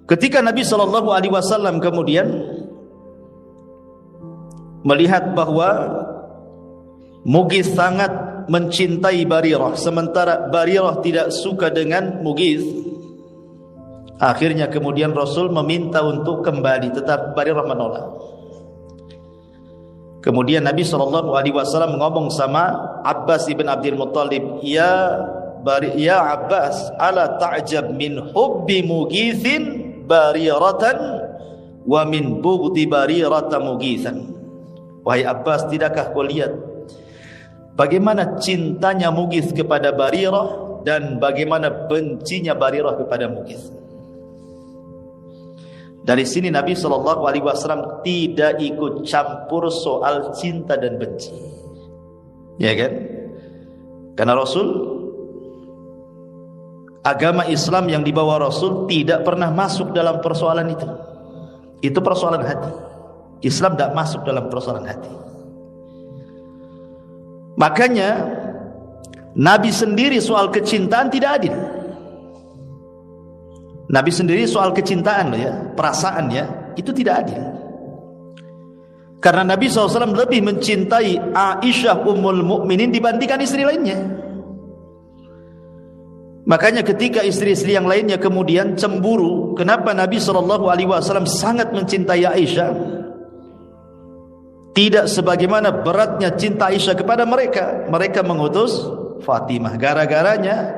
Ketika Nabi Shallallahu Alaihi Wasallam kemudian melihat bahwa Mughith sangat mencintai Barirah, sementara Barirah tidak suka dengan Mughith, akhirnya kemudian Rasul meminta untuk kembali, tetapi Barirah menolak. Kemudian Nabi Shallallahu Alaihi Wasallam ngomong sama Abbas ibn Abdul Muttalib, ya Abbas, ala ta'jab min hubbi Mughithin Bariratan wa min bughdi Barirata Mughithan. Wahai Abbas, tidakkah kau lihat bagaimana cintanya Mughith kepada Barirah dan bagaimana bencinya Barirah kepada Mughith? Dari sini Nabi SAW tidak ikut campur soal cinta dan benci, ya kan? Karena Rasul, agama Islam yang dibawa Rasul tidak pernah masuk dalam persoalan itu. Itu persoalan hati. Islam tidak masuk dalam persoalan hati. Makanya Nabi sendiri soal kecintaan tidak adil. Nabi sendiri soal kecintaan, ya, perasaan, ya, itu tidak adil. Karena Nabi SAW lebih mencintai Aisyah Ummul Mukminin dibandingkan istri lainnya. Makanya ketika istri-istri yang lainnya kemudian cemburu, kenapa Nabi SAW sangat mencintai Aisyah? Tidak sebagaimana beratnya cinta Aisyah kepada mereka. Mereka mengutus Fatimah. Gara-garanya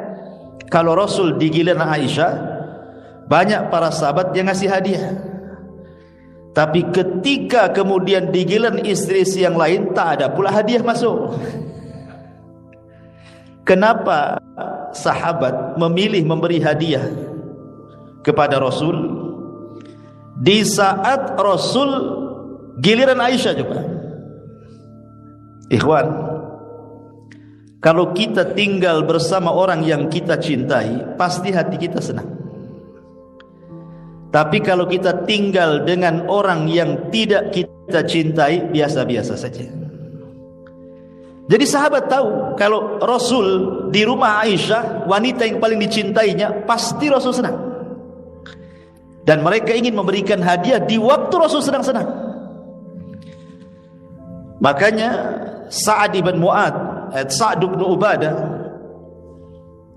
kalau Rasul digiliran Aisyah, banyak para sahabat yang ngasih hadiah. Tapi ketika kemudian digiliran istri-istri yang lain, tak ada pula hadiah masuk. Kenapa sahabat memilih memberi hadiah kepada Rasul di saat Rasul giliran Aisyah juga? Ikhwan, kalau kita tinggal bersama orang yang kita cintai, pasti hati kita senang. Tapi kalau kita tinggal dengan orang yang tidak kita cintai, biasa-biasa saja. Jadi sahabat tahu kalau Rasul di rumah Aisyah, wanita yang paling dicintainya, pasti Rasul senang. Dan mereka ingin memberikan hadiah di waktu Rasul sedang senang. Makanya Sa'ad bin Ubadah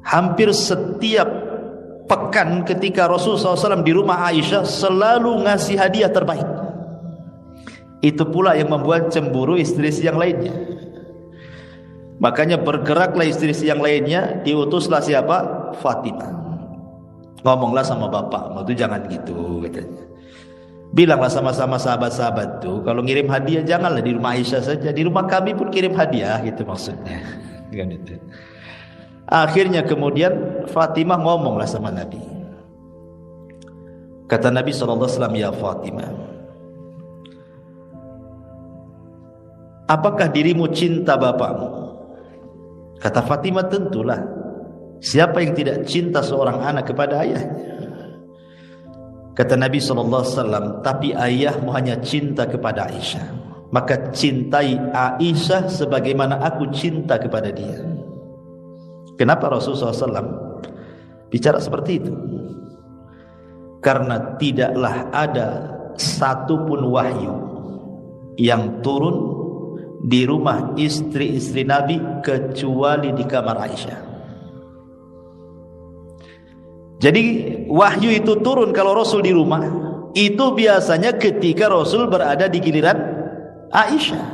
hampir setiap pekan ketika Rasul SAW di rumah Aisyah selalu ngasih hadiah terbaik. Itu pula yang membuat cemburu istri-istri yang lainnya. Makanya bergeraklah istri-istri yang lainnya, diutuslah siapa? Fatimah. Ngomonglah sama bapak, itu jangan gitu katanya. Bilanglah sama-sama sahabat-sahabat tuh, kalau ngirim hadiah janganlah di rumah Aisyah saja, di rumah kami pun kirim hadiah, gitu maksudnya. Akhirnya kemudian Fatimah ngomonglah sama Nabi. Kata Nabi SAW, ya Fatimah, apakah dirimu cinta bapakmu? Kata Fatimah, tentulah. Siapa yang tidak cinta seorang anak kepada ayahnya? Kata Nabi SAW, tapi ayahmu hanya cinta kepada Aisyah, maka cintai Aisyah sebagaimana aku cinta kepada dia. Kenapa Rasulullah SAW bicara seperti itu? Karena tidaklah ada satupun wahyu yang turun di rumah istri-istri Nabi kecuali di kamar Aisyah. Jadi wahyu itu turun kalau Rasul di rumah, itu biasanya ketika Rasul berada di giliran Aisyah.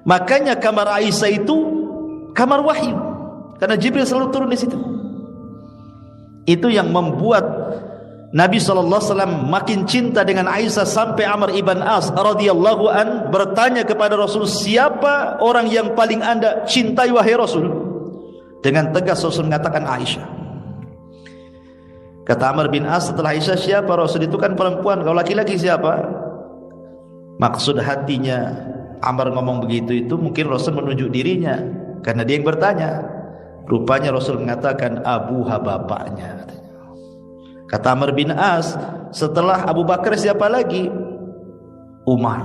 Makanya kamar Aisyah itu kamar wahyu, karena Jibril selalu turun di situ. Itu yang membuat Nabi SAW makin cinta dengan Aisyah sampai Amr ibn As radhiyallahu an bertanya kepada Rasul, siapa orang yang paling anda cintai wahai Rasul? Dengan tegas Rasul mengatakan Aisyah. Kata Amr bin As setelah Aisyah, siapa? Rasul itu kan perempuan, kalau laki-laki siapa? Maksud hatinya Amr ngomong begitu itu mungkin Rasul menunjuk dirinya, karena dia yang bertanya. Rupanya Rasul mengatakan abuha, bapaknya. Kata Amr bin As, setelah Abu Bakar siapa lagi? Umar.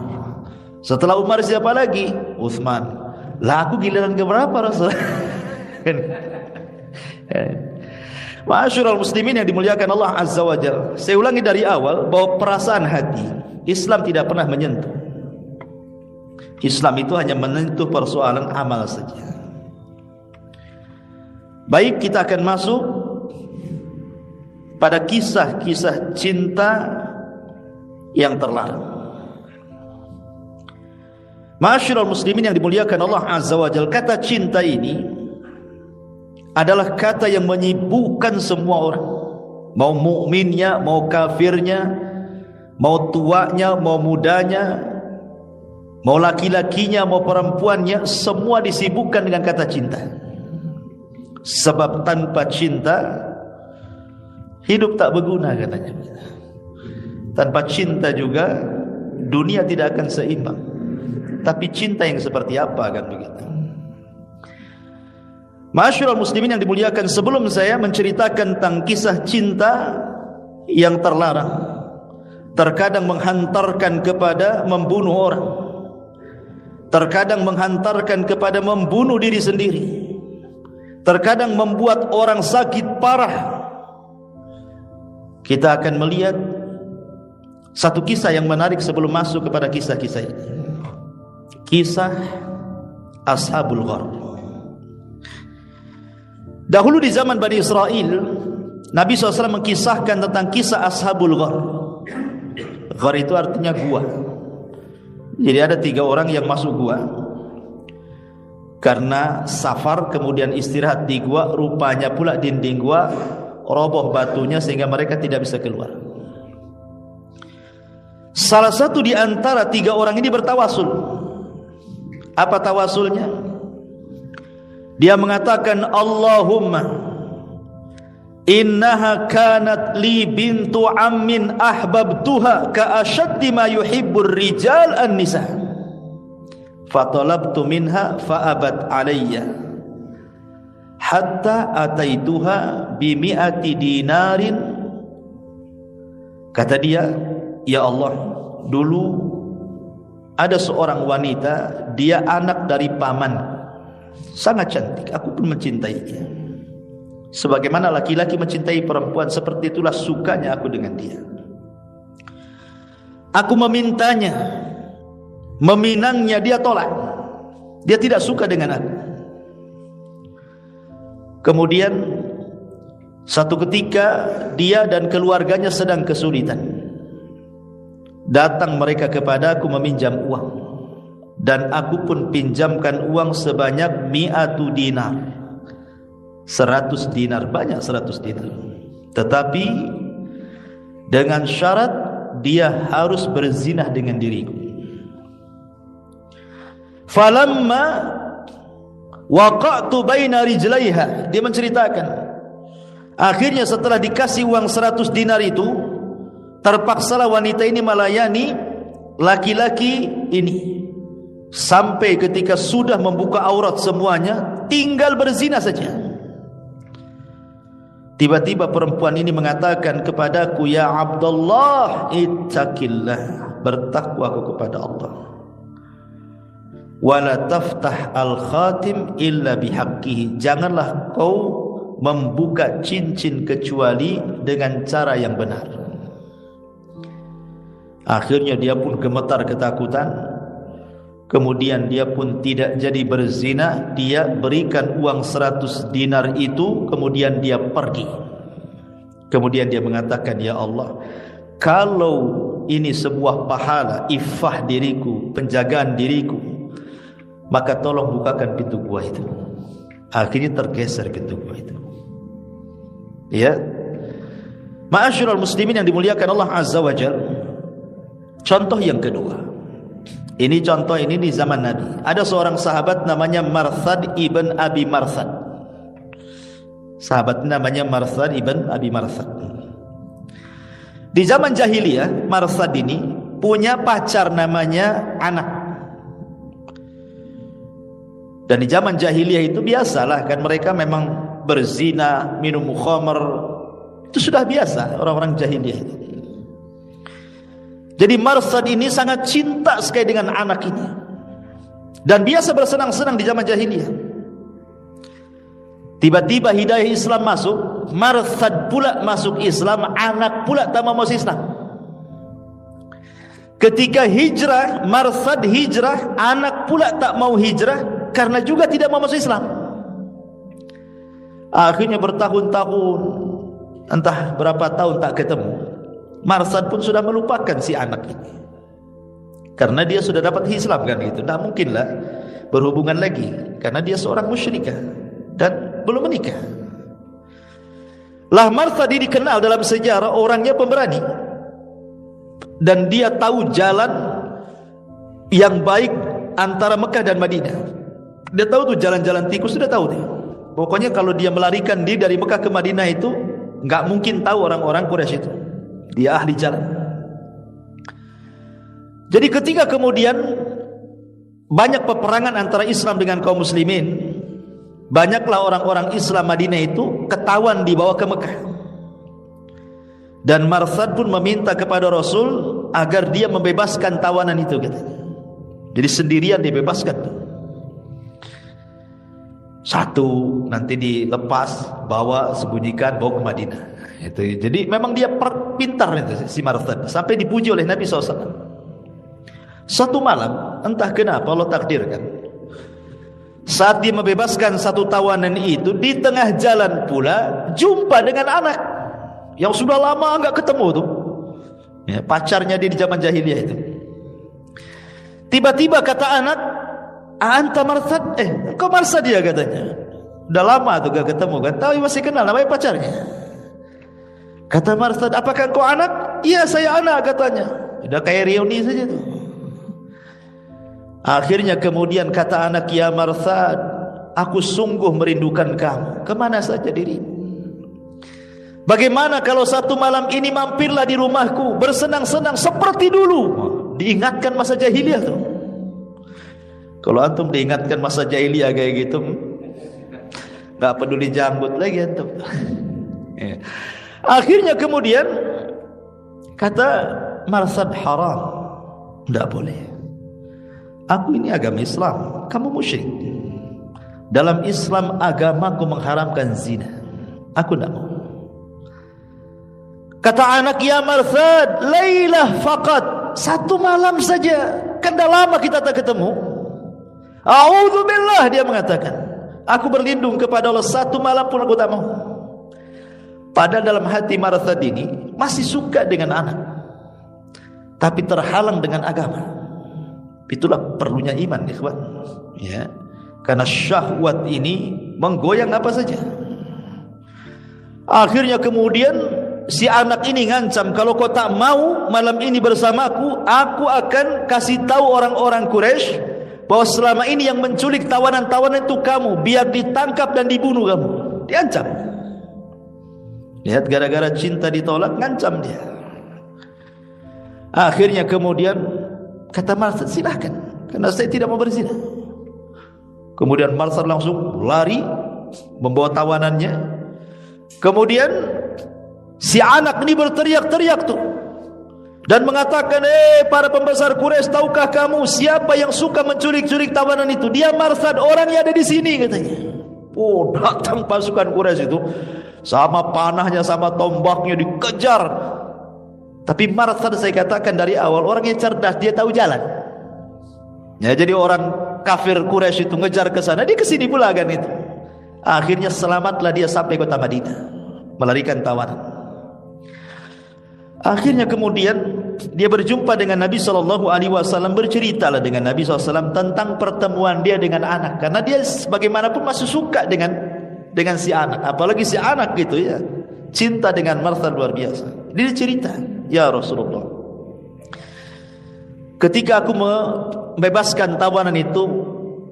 Setelah Umar siapa lagi? Utsman. Lah aku giliran keberapa Rasul? Ma'asyiral muslimin yang dimuliakan Allah Azza wa Jalla, saya ulangi dari awal bahwa perasaan hati Islam tidak pernah menyentuh. Islam itu hanya menyentuh persoalan amal saja. Baik, kita akan masuk pada kisah-kisah cinta yang terlarang. Ma'asyiral muslimin yang dimuliakan Allah Azza wa Jalla, kata cinta ini adalah kata yang menyibukkan semua orang, mau mukminnya, mau kafirnya, mau tuanya, mau mudanya, mau laki-lakinya, mau perempuannya, semua disibukkan dengan kata cinta. Sebab tanpa cinta hidup tak berguna katanya. Tanpa cinta juga dunia tidak akan seimbang. Tapi cinta yang seperti apa kan begitu? Ma'asyiral muslimin yang dimuliakan, sebelum saya menceritakan tentang kisah cinta yang terlarang, terkadang menghantarkan kepada membunuh orang, terkadang menghantarkan kepada membunuh diri sendiri, terkadang membuat orang sakit parah, kita akan melihat satu kisah yang menarik sebelum masuk kepada kisah-kisah ini. Kisah Ashabul Ghar. Dahulu di zaman Bani Israel, Nabi SAW mengkisahkan tentang kisah Ashabul Ghar. Ghar itu artinya gua. Jadi ada 3 orang yang masuk gua karena safar, kemudian istirahat di gua. Rupanya pula dinding gua roboh batunya sehingga mereka tidak bisa keluar. Salah satu di antara 3 orang ini bertawasul. Apa tawasulnya? Dia mengatakan, Allahumma innaha kanat li bintu ammin ahbabtuha ka ashaddi ma yuhibbur rijal an-nisa fatalabtu minha fa'abat alayya hatta ataituha bi mi'ati dinarin. Kata dia, ya Allah, dulu ada seorang wanita, dia anak dari paman, sangat cantik, aku pun mencintainya. Sebagaimana laki-laki mencintai perempuan, seperti itulah sukanya aku dengan dia. Aku memintanya, meminangnya, dia tolak. Dia tidak suka dengan aku. Kemudian satu ketika dia dan keluarganya sedang kesulitan. Datang mereka kepadaku meminjam uang, dan aku pun pinjamkan uang sebanyak 100 dinar. 100 dinar, banyak 100 dinar. Tetapi dengan syarat dia harus berzinah dengan diriku. Falamma waqa'tu baina rijlaiha, dia menceritakan, akhirnya setelah dikasih uang 100 dinar itu, terpaksalah wanita ini melayani laki-laki ini sampai ketika sudah membuka aurat semuanya, tinggal berzina saja. Tiba-tiba perempuan ini mengatakan kepadaku, ya Abdullah, ittaqillah, bertakwa aku kepada Allah. Wala taftah al-khatim illa bihaqqihi, janganlah kau membuka cincin kecuali dengan cara yang benar. Akhirnya dia pun gemetar ketakutan. Kemudian dia pun tidak jadi berzina. Dia berikan uang 100 dinar itu, kemudian dia pergi. Kemudian dia mengatakan, ya Allah, kalau ini sebuah pahala, iffah diriku, penjagaan diriku, maka tolong bukakan pintu gua itu. Akhirnya tergeser pintu gua itu. Ya, ma'asyiral muslimin yang dimuliakan Allah Azza wa Jalla. Contoh yang kedua, ini contoh ini di zaman Nabi. Ada seorang sahabat namanya Marsad ibn Abi Marsad. Sahabat namanya Marsad ibn Abi Marsad. Di zaman jahiliyah, Marsad ini punya pacar namanya Anak. Dan di zaman jahiliyah itu biasalah kan, mereka memang berzina, minum khamr. Itu sudah biasa orang-orang jahiliyah itu. Jadi Marsad ini sangat cinta sekali dengan Anak ini, dan biasa bersenang-senang di zaman jahiliyah. Tiba-tiba hidayah Islam masuk, Marsad pula masuk Islam, anak pula tak mau masuk Islam. Ketika hijrah, Marsad hijrah, anak pula tak mau hijrah karena juga tidak mau masuk Islam. Akhirnya bertahun-tahun, entah berapa tahun tak ketemu, Marsad pun sudah melupakan si anak ini, karena dia sudah dapat Islam kan gitu. Tak mungkinlah berhubungan lagi, karena dia seorang musyrikah dan belum menikah. Lah Marsad ini dikenal dalam sejarah orangnya pemberani, dan dia tahu jalan yang baik antara Mekah dan Madinah. Dia tahu tuh jalan-jalan tikus, sudah tahu dia. Pokoknya kalau dia melarikan diri dari Mekah ke Madinah itu nggak mungkin tahu orang-orang Quraisy itu. Dia ahli jalan. Jadi ketika kemudian banyak peperangan antara Islam dengan kaum muslimin, banyaklah orang-orang Islam Madinah itu ketahuan dibawa ke Mekah. Dan Marsad pun meminta kepada Rasul agar dia membebaskan tawanan itu, katanya. Jadi sendirian dibebaskan. Satu nanti dilepas, bawa, sembunyikan, bawa ke Madinah. Itu. Jadi memang dia pintar itu, si Marsad, sampai dipuji oleh Nabi SAW. Satu malam, entah kenapa Allah takdirkan, saat dia membebaskan satu tawanan itu, di tengah jalan pula jumpa dengan anak yang sudah lama enggak ketemu tuh, ya, pacarnya dia di zaman jahiliyah itu. Tiba-tiba kata anak, "Anta Marsad?" Engkau Marsad dia, katanya. Udah lama tuh gak ketemu kan, tahu masih kenal namanya pacarnya. Kata Marsad, "Apakah engkau anak?" "Iya, saya anak," katanya. Udah kayak reuni saja tuh. Akhirnya kemudian kata anak, "Ya Marsad, aku sungguh merindukan kamu. Kemana saja dirimu? Bagaimana kalau satu malam ini mampirlah di rumahku, bersenang-senang seperti dulu." Diingatkan masa jahiliyah tuh. Kalau antum diingatkan masa jahiliyah kayak gitu, nggak peduli janggut lagi antum. Ya. Akhirnya kemudian kata Marsad, "Haram, tidak boleh. Aku ini agama Islam, kamu musyrik. Dalam Islam agamaku mengharamkan zina. Aku tidak mau." Kata anak, "Ya Marsad, lailah faqat, satu malam saja, kan dah lama kita tak ketemu." "A'udzubillah," dia mengatakan, "aku berlindung kepada Allah, satu malam pun aku tak mau." Padahal dalam hati Marsad ini masih suka dengan anak, tapi terhalang dengan agama. Itulah perlunya iman, ikhwan, ya. Karena syahwat ini menggoyang apa saja. Akhirnya kemudian si anak ini ngancam, "Kalau kau tak mau malam ini bersamaku, aku akan kasih tahu orang-orang Quraisy bahwa selama ini yang menculik tawanan-tawanan itu kamu, biar ditangkap dan dibunuh kamu." Diancam. Lihat, gara-gara cinta ditolak, ngancam dia. Akhirnya kemudian kata Marsad, "Silahkan, karena saya tidak mau berzina." Kemudian Marsad langsung lari membawa tawanannya. Kemudian si anak ini berteriak-teriak tuh dan mengatakan, para pembesar Quraisy, tahukah kamu siapa yang suka menculik-culik tawanan itu? Dia Marsad, orangnya ada di sini," katanya. Oh, datang pasukan Quraisy itu sama panahnya, sama tombaknya, dikejar. Tapi Marsad, saya katakan dari awal, orang yang cerdas, dia tahu jalan. Ya, jadi orang kafir Quraisy itu ngejar ke sana, dia ke sini pula kan itu. Akhirnya selamatlah dia sampai kota Madinah, melarikan tawanan. Akhirnya kemudian dia berjumpa dengan Nabi SAW, berceritalah dengan Nabi SAW tentang pertemuan dia dengan anak, karena dia bagaimanapun masih suka dengan si anak, apalagi si anak gitu ya, cinta dengan Marsad luar biasa. Dia cerita, "Ya Rasulullah, ketika aku membebaskan tawanan itu,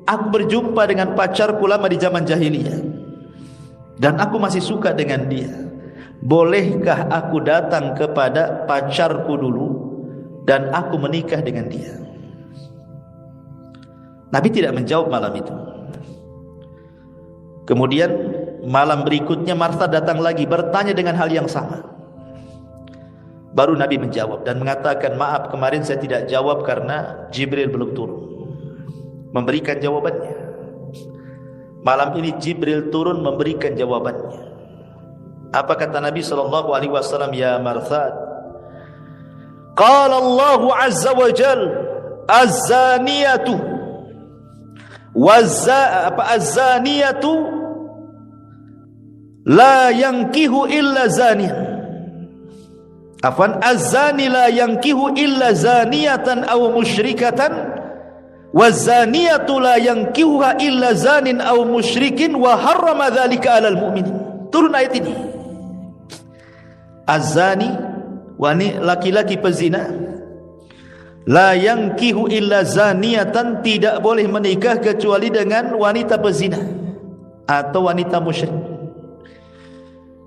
aku berjumpa dengan pacarku lama di zaman jahiliyah, dan aku masih suka dengan dia. Bolehkah aku datang kepada pacarku dulu dan aku menikah dengan dia?" Nabi tidak menjawab malam itu. Kemudian malam berikutnya Marsad datang lagi bertanya dengan hal yang sama. Baru Nabi menjawab dan mengatakan, "Maaf, kemarin saya tidak jawab karena Jibril belum turun memberikan jawabannya." Malam ini Jibril turun memberikan jawabannya. Apa kata Nabi SAW? Ya Marthad, qala Allah azza wa jal, az-zaniyatu az-zaniyatu la yankihu illa zaniyan. Afwan, az-zani la yankihu illa zaniyatan aw musyrikatan, waz-zaniyatu la yankihuha illa zanin aw musyrikin wa harrama dzalika 'alal mu'minin. Turun ayat ini. Az-zani, laki-laki pezina, la yankihu illa zaniyatan, tidak boleh menikah kecuali dengan wanita pezina atau wanita musyrik.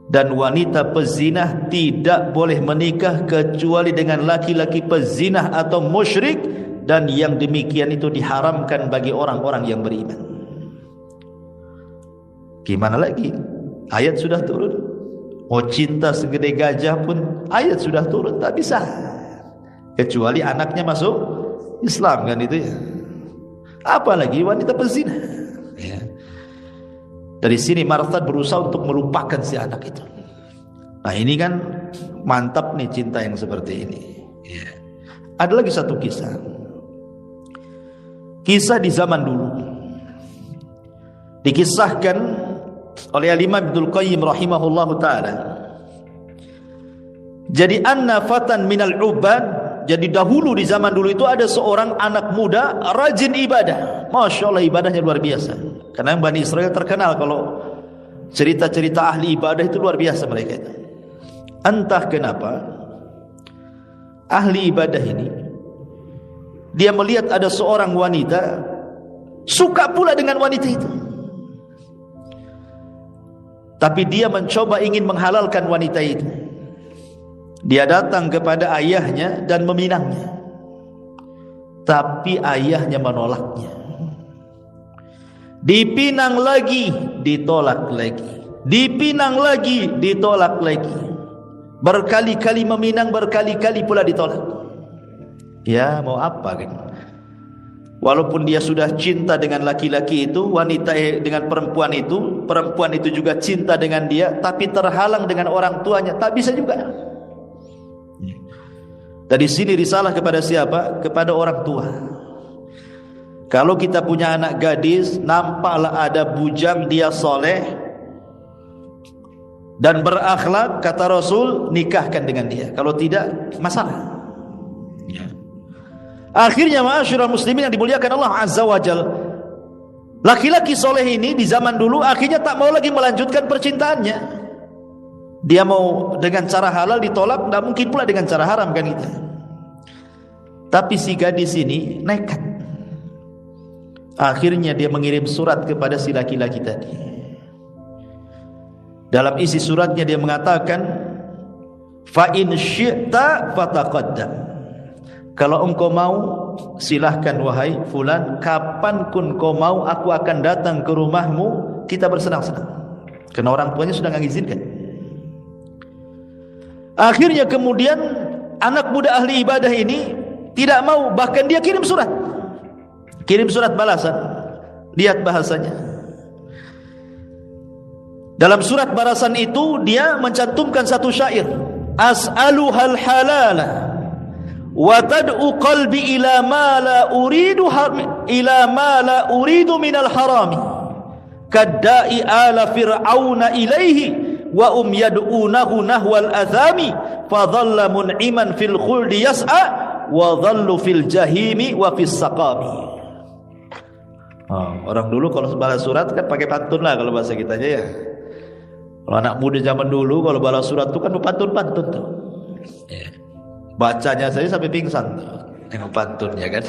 Dan wanita pezinah tidak boleh menikah kecuali dengan laki-laki pezinah atau musyrik, dan yang demikian itu diharamkan bagi orang-orang yang beriman. Gimana lagi? Ayat sudah turun. Mau cinta segede gajah pun ayat sudah turun, tak bisa. Kecuali anaknya masuk Islam, kan itu ya. Apalagi wanita pezinah. Ya. Dari sini Marthad berusaha untuk melupakan si anak itu. Nah ini kan mantap nih cinta yang seperti ini. Ya. Ada lagi satu kisah. Kisah di zaman dulu. Dikisahkan oleh Imam Ibnul Qayyim rahimahullahu ta'ala. Jadi anna fatan minal ubad, jadi dahulu di zaman dulu itu ada seorang anak muda rajin ibadah. Masya Allah, ibadahnya luar biasa. Karena Bani Israel terkenal kalau cerita-cerita ahli ibadah itu luar biasa mereka itu. Entah kenapa ahli ibadah ini, dia melihat ada seorang wanita, suka pula dengan wanita itu. Tapi dia mencoba ingin menghalalkan wanita itu. Dia datang kepada ayahnya dan meminangnya. Tapi ayahnya menolaknya. Dipinang lagi, ditolak lagi. Dipinang lagi, ditolak lagi. Berkali-kali meminang, berkali-kali pula ditolak. Ya, mau apa kan? Walaupun dia sudah cinta dengan laki-laki itu, wanita dengan perempuan itu juga cinta dengan dia, tapi terhalang dengan orang tuanya, tak bisa juga. Dari sini risalah kepada siapa? Kepada orang tua. Kalau kita punya anak gadis, nampaklah ada bujang, dia soleh dan berakhlak, kata Rasul, nikahkan dengan dia. Kalau tidak, masalah. Ya. Akhirnya ma'asyiral muslimin yang dimuliakan Allah Azza wa Jal, laki-laki soleh ini di zaman dulu akhirnya tak mau lagi melanjutkan percintaannya. Dia mau dengan cara halal, ditolak, tidak mungkin pula dengan cara haram, kan kita. Tapi si gadis ini nekat. Akhirnya dia mengirim surat kepada si laki-laki tadi. Dalam isi suratnya dia mengatakan, fa in syi'ta fataqaddam. Kalau engkau mau, silahkan wahai fulan, kapanpun kau mau aku akan datang ke rumahmu, kita bersenang-senang. Karena orang tuanya sudah mengizinkan. Akhirnya kemudian anak muda ahli ibadah ini tidak mau, bahkan dia kirim surat. Kirim surat balasan. Lihat bahasanya. Dalam surat balasan itu dia mencantumkan satu syair, as'aluhal halala wa tad'u qalbi ila ma la uridu minal harami kadda'i ala fir'auna ilaihi wa yad'unahu nahwal athami fa dhalla mun'iman fil khuldi yas'a wa dhallu fil jahimi wa fis saqami. Orang dulu kalau balas surat kan pakai pantun lah kalau bahasa kita aja ya. Kalau anak muda zaman dulu kalau balas surat itu kan pantun-pantun tuh. Bacanya saja sampai pingsan tuh. Tengok pantunnya kan.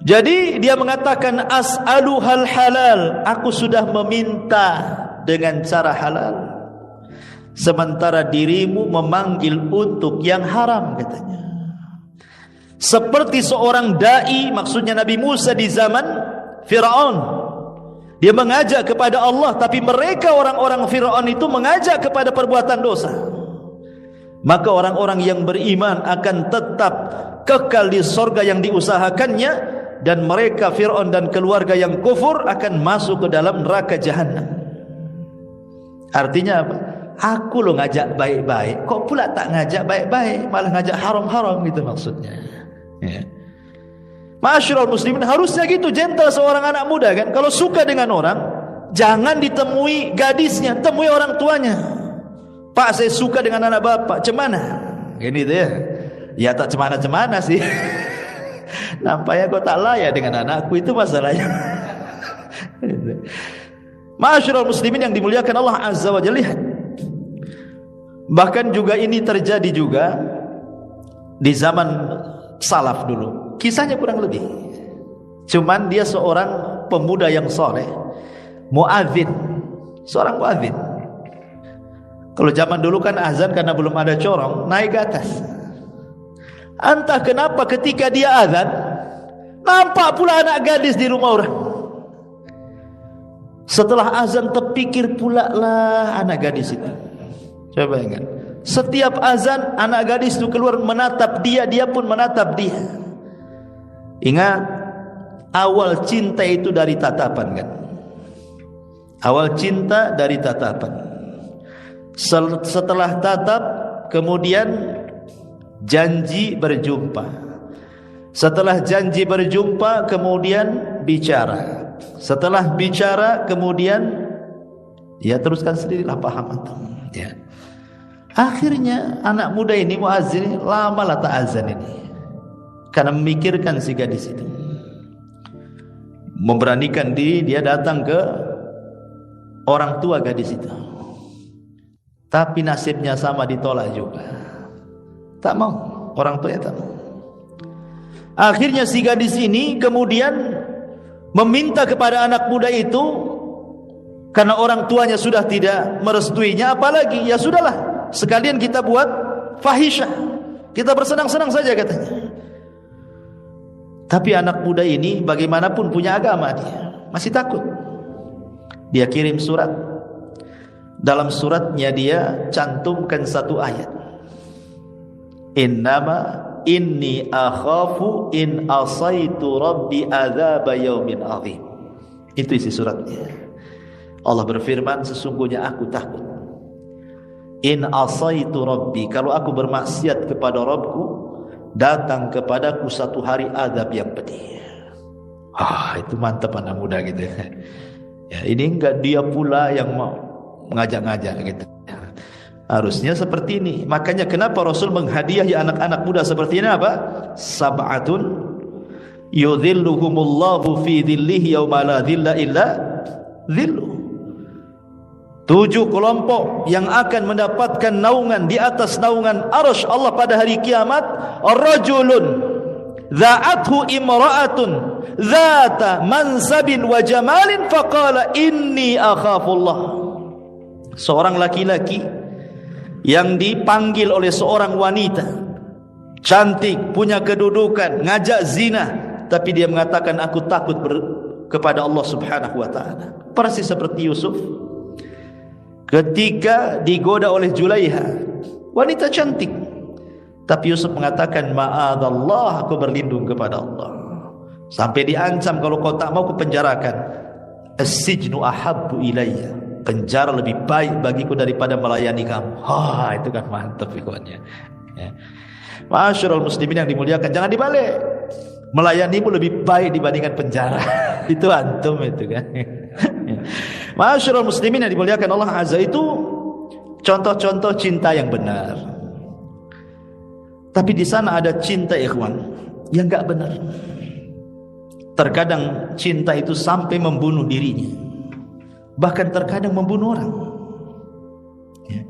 Jadi dia mengatakan as'aluhal halal, aku sudah meminta dengan cara halal, sementara dirimu memanggil untuk yang haram, katanya. Seperti seorang dai, maksudnya Nabi Musa di zaman Fir'aun. Dia mengajak kepada Allah, tapi mereka orang-orang Fir'aun itu mengajak kepada perbuatan dosa. Maka orang-orang yang beriman akan tetap kekal di sorga yang diusahakannya, dan mereka Fir'aun dan keluarga yang kufur akan masuk ke dalam neraka jahanam. Artinya apa? Aku lo ngajak baik-baik, kok pula tak ngajak baik-baik, malah ngajak haram-haram, gitu maksudnya. Ya. Ma'asyiral muslimin, harusnya gitu gentle seorang anak muda kan. Kalau suka dengan orang, jangan ditemui gadisnya, temui orang tuanya. Pak, saya suka dengan anak bapak, cemana? Gini tuh ya. Ya tak cemana-cemana sih. Nampaknya kau tak layak dengan anakku, itu masalahnya. Ma'asyiral muslimin yang dimuliakan Allah Azza wa Jalla, lihat. Bahkan juga ini terjadi juga di zaman salaf dulu. Kisahnya kurang lebih. Cuman dia seorang pemuda yang soleh, muadzin, seorang muadzin. Kalau zaman dulu kan azan karena belum ada corong, naik ke atas. Entah kenapa ketika dia azan, nampak pula anak gadis di rumah orang. Setelah azan terpikir pula lah anak gadis itu. Coba ingat, setiap azan anak gadis itu keluar menatap dia, dia pun menatap dia. Ingat, awal cinta itu dari tatapan kan. Awal cinta dari tatapan. Setelah tatap, kemudian janji berjumpa. Setelah janji berjumpa, kemudian bicara. Setelah bicara, kemudian ya teruskan sendirilah, paham atau ya. Akhirnya anak muda ini muazzin lama lah tak azan ini, karena memikirkan si gadis itu. Memberanikan diri dia datang ke orang tua gadis itu. Tapi nasibnya sama, ditolak juga. Tak mau, orang tuanya tak mau. Akhirnya si gadis ini kemudian meminta kepada anak muda itu, karena orang tuanya sudah tidak merestuinya, apalagi ya sudahlah, sekalian kita buat fahisyah, kita bersenang-senang saja katanya. Tapi anak muda ini bagaimanapun punya agama, dia masih takut. Dia kirim surat. Dalam suratnya dia cantumkan satu ayat, innama inni akhafu in asaitu rabbi adzaba yaumin azim. Itu isi suratnya. Allah berfirman, sesungguhnya aku takut, in asaitu rabbi, kalau aku bermaksiat kepada Rabbku, datang kepadaku satu hari azab yang pedih. Itu mantap anak muda gitu ya. Ini enggak dia pula yang mau mengajak-ngajak gitu. Harusnya seperti ini. Makanya kenapa Rasul menghadiahi anak-anak muda seperti ini apa? Sab'atun yudhilluhumullahu fi dhillihi yauma la dhilla illa dhilluh. 7 kelompok yang akan mendapatkan naungan di atas naungan arsy Allah pada hari kiamat. Rajulun dha'athu imra'atun dhata mansabin wa jamalin faqala inni akhafullah. Seorang laki-laki yang dipanggil oleh seorang wanita cantik, punya kedudukan, ngajak zina, tapi dia mengatakan aku takut kepada Allah Subhanahu wa taala. Persis seperti Yusuf ketika digoda oleh Julaiha, wanita cantik, tapi Yusuf mengatakan ma'adallah, aku berlindung kepada Allah. Sampai diancam, kalau kau tak mau kupenjarakan. As-sijnu ahabbu ilayya, penjara lebih baik bagiku daripada melayani kamu. Itu kan mantap ikhwannya ya. Ma'asyiral muslimin yang dimuliakan, jangan dibalik. Melayanimu lebih baik dibandingkan penjara. Itu antum itu kan. Ma'asyiral muslimin yang dimuliakan Allah Azza, itu contoh-contoh cinta yang benar. Tapi di sana ada cinta ikhwan yang enggak benar. Terkadang cinta itu sampai membunuh dirinya, bahkan terkadang membunuh orang. Ya.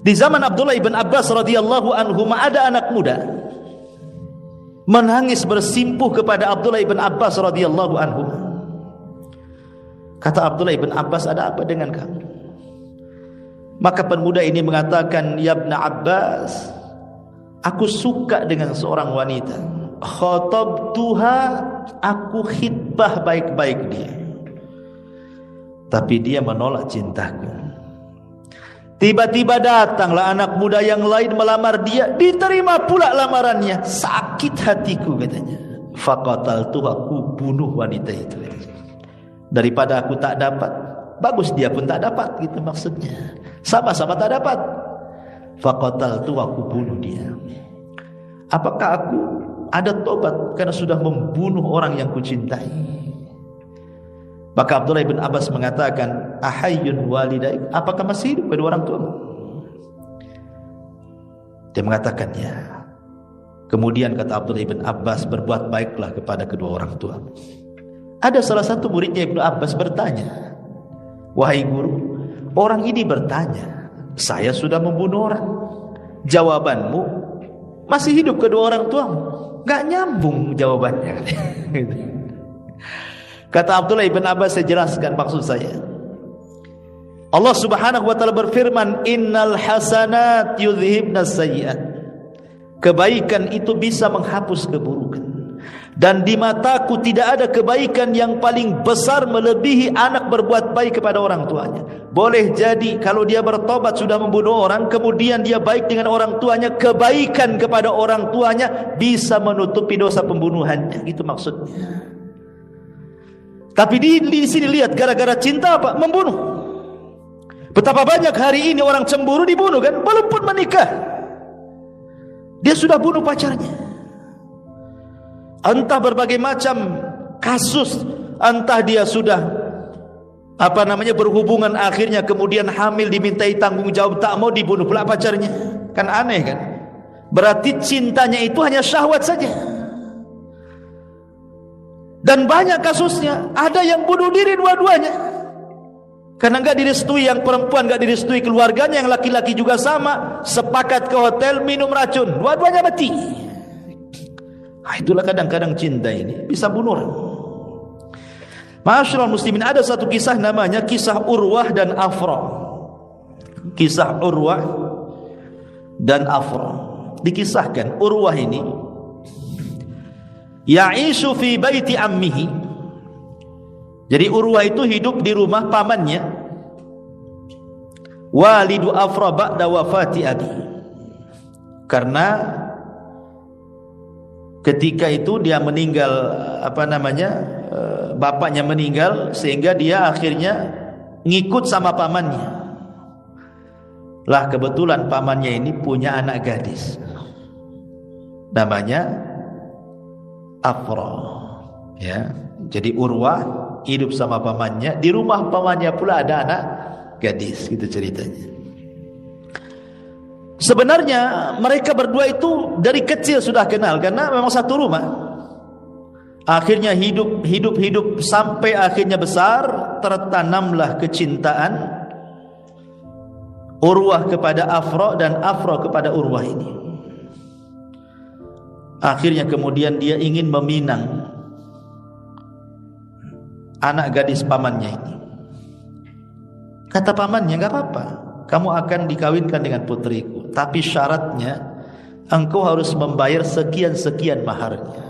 Di zaman Abdullah ibn Abbas radhiyallahu anhu, ada anak muda menangis bersimpuh kepada Abdullah ibn Abbas radhiyallahu anhu. Kata Abdullah ibn Abbas, ada apa dengan kamu? Maka pemuda ini mengatakan, ya Ibn Abbas, aku suka dengan seorang wanita. Khatabtuha, aku khitbah baik-baik dia, tapi dia menolak cintaku. Tiba-tiba datanglah anak muda yang lain melamar dia, diterima pula lamarannya. Sakit hatiku katanya. faqataltu, aku bunuh wanita itu. Daripada aku tak dapat, bagus dia pun tak dapat, gitu maksudnya. Sama-sama tak dapat. Faqataltu, aku bunuh dia. Apakah aku ada tobat karena sudah membunuh orang yang kucintai? Maka Abdullah bin Abbas mengatakan, ahayyun walidaik, apakah masih hidup kedua orang tuamu? Dia mengatakan ya. Kemudian kata Abdullah bin Abbas, berbuat baiklah kepada kedua orang tua. Ada salah satu muridnya Ibnu Abbas bertanya, wahai guru, orang ini bertanya, saya sudah membunuh orang. Jawabanmu, masih hidup kedua orang tuamu. Gak nyambung jawabannya. Kata Abdullah bin Abbas, saya jelaskan maksud saya. Allah Subhanahu wa taala berfirman, innal hasanat yudhhibnas sayyi'at. Kebaikan itu bisa menghapus keburukan. Dan di mataku tidak ada kebaikan yang paling besar melebihi anak berbuat baik kepada orang tuanya. Boleh jadi kalau dia bertobat sudah membunuh orang, kemudian dia baik dengan orang tuanya, kebaikan kepada orang tuanya bisa menutupi dosa pembunuhannya. Itu maksudnya. Tapi di sini lihat, gara-gara cinta apa? Membunuh. Betapa banyak hari ini orang cemburu dibunuh kan? Belum pun menikah, dia sudah bunuh pacarnya. Entah berbagai macam kasus, entah dia sudah berhubungan, akhirnya kemudian hamil, dimintai tanggung jawab, tak mau, dibunuh pula pacarnya. Kan aneh kan? Berarti cintanya itu hanya syahwat saja. Dan banyak kasusnya, ada yang bunuh diri dua-duanya karena enggak direstui, yang perempuan enggak direstui keluarganya, yang laki-laki juga sama, sepakat ke hotel minum racun, dua-duanya mati. Itulah kadang-kadang cinta ini bisa bunuh orang. Ma'asyiral muslimin, ada satu kisah namanya kisah Urwah dan Afra. Kisah Urwah dan Afra. Dikisahkan Urwah ini ya'ishu fi baiti ammihi. Jadi Urwah itu hidup di rumah pamannya. Walidu Afra ba'da wafati abi. Karena ketika itu dia meninggal, bapaknya meninggal, sehingga dia akhirnya ngikut sama pamannya. Lah kebetulan pamannya ini punya anak gadis, namanya Afra. Ya, jadi Urwah hidup sama pamannya, di rumah pamannya pula ada anak gadis, gitu ceritanya. Sebenarnya mereka berdua itu dari kecil sudah kenal, karena memang satu rumah. Akhirnya hidup sampai akhirnya besar, tertanamlah kecintaan Urwah kepada Afra dan Afra kepada Urwah ini. Akhirnya kemudian dia ingin meminang anak gadis pamannya ini. Kata pamannya, enggak apa-apa, kamu akan dikawinkan dengan putriku, tapi syaratnya engkau harus membayar sekian-sekian maharnya.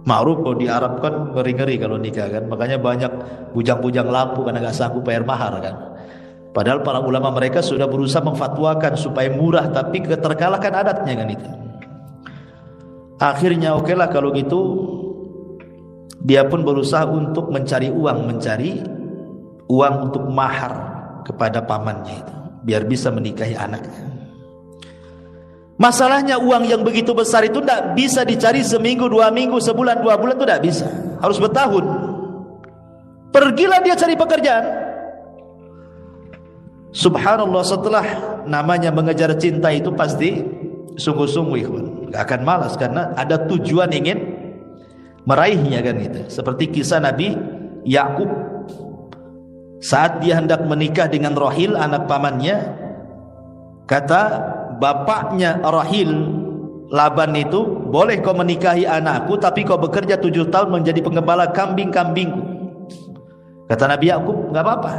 Ma'ruf kalau di Arab kan ngeri-ngeri kalau nikah kan, makanya banyak bujang-bujang lampu karena enggak sanggup bayar mahar kan. Padahal para ulama mereka sudah berusaha memfatwakan supaya murah, tapi keterkalahkan adatnya kan itu. Akhirnya okelah kalau gitu, dia pun berusaha untuk mencari uang untuk mahar kepada pamannya itu, biar bisa menikahi anaknya. Masalahnya uang yang begitu besar itu tidak bisa dicari seminggu, 2 minggu, sebulan, 2 bulan, itu tidak bisa, harus bertahun. Pergilah dia cari pekerjaan. Subhanallah, setelah namanya mengejar cinta itu pasti sungguh-sungguh, gak akan malas, karena ada tujuan ingin meraihnya kan gitu. Seperti kisah Nabi Yakub saat dia hendak menikah dengan Rahil, anak pamannya. Kata bapaknya Rahil, Laban itu, boleh kau menikahi anakku, tapi kau bekerja 7 tahun menjadi penggembala kambing-kambingku. Kata Nabi Yakub, enggak apa-apa.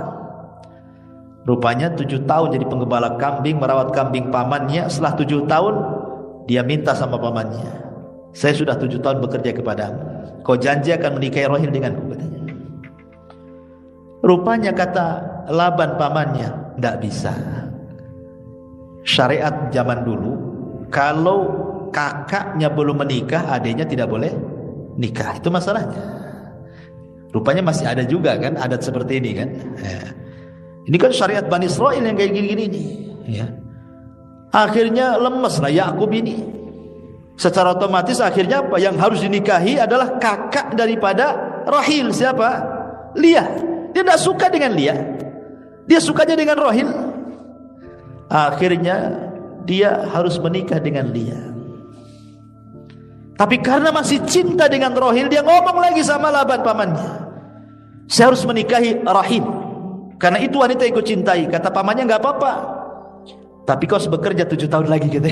Rupanya 7 tahun jadi penggembala kambing, merawat kambing pamannya. Setelah 7 tahun dia minta sama pamannya, saya sudah 7 tahun bekerja kepadamu, kau janji akan menikahi Rahil denganku, katanya. Rupanya kata Laban pamannya, tidak bisa. Syariat zaman dulu, kalau kakaknya belum menikah, adiknya tidak boleh nikah. Itu masalahnya. Rupanya masih ada juga kan adat seperti ini kan. Ini kan syariat Bani Israil yang kayak gini-gini nih. Ya. Akhirnya lemes lah Yakub ini. Secara otomatis akhirnya apa? Yang harus dinikahi adalah kakak daripada Rahil. Siapa? Lia. Dia tidak suka dengan Lia. Dia sukanya dengan Rahil. Akhirnya dia harus menikah dengan Lia. Tapi karena masih cinta dengan Rahil, dia ngomong lagi sama Laban pamannya, saya harus menikahi Rahil karena itu wanita yang ku cintai. Kata pamannya, enggak apa-apa, tapi kau harus bekerja 7 tahun lagi gitu.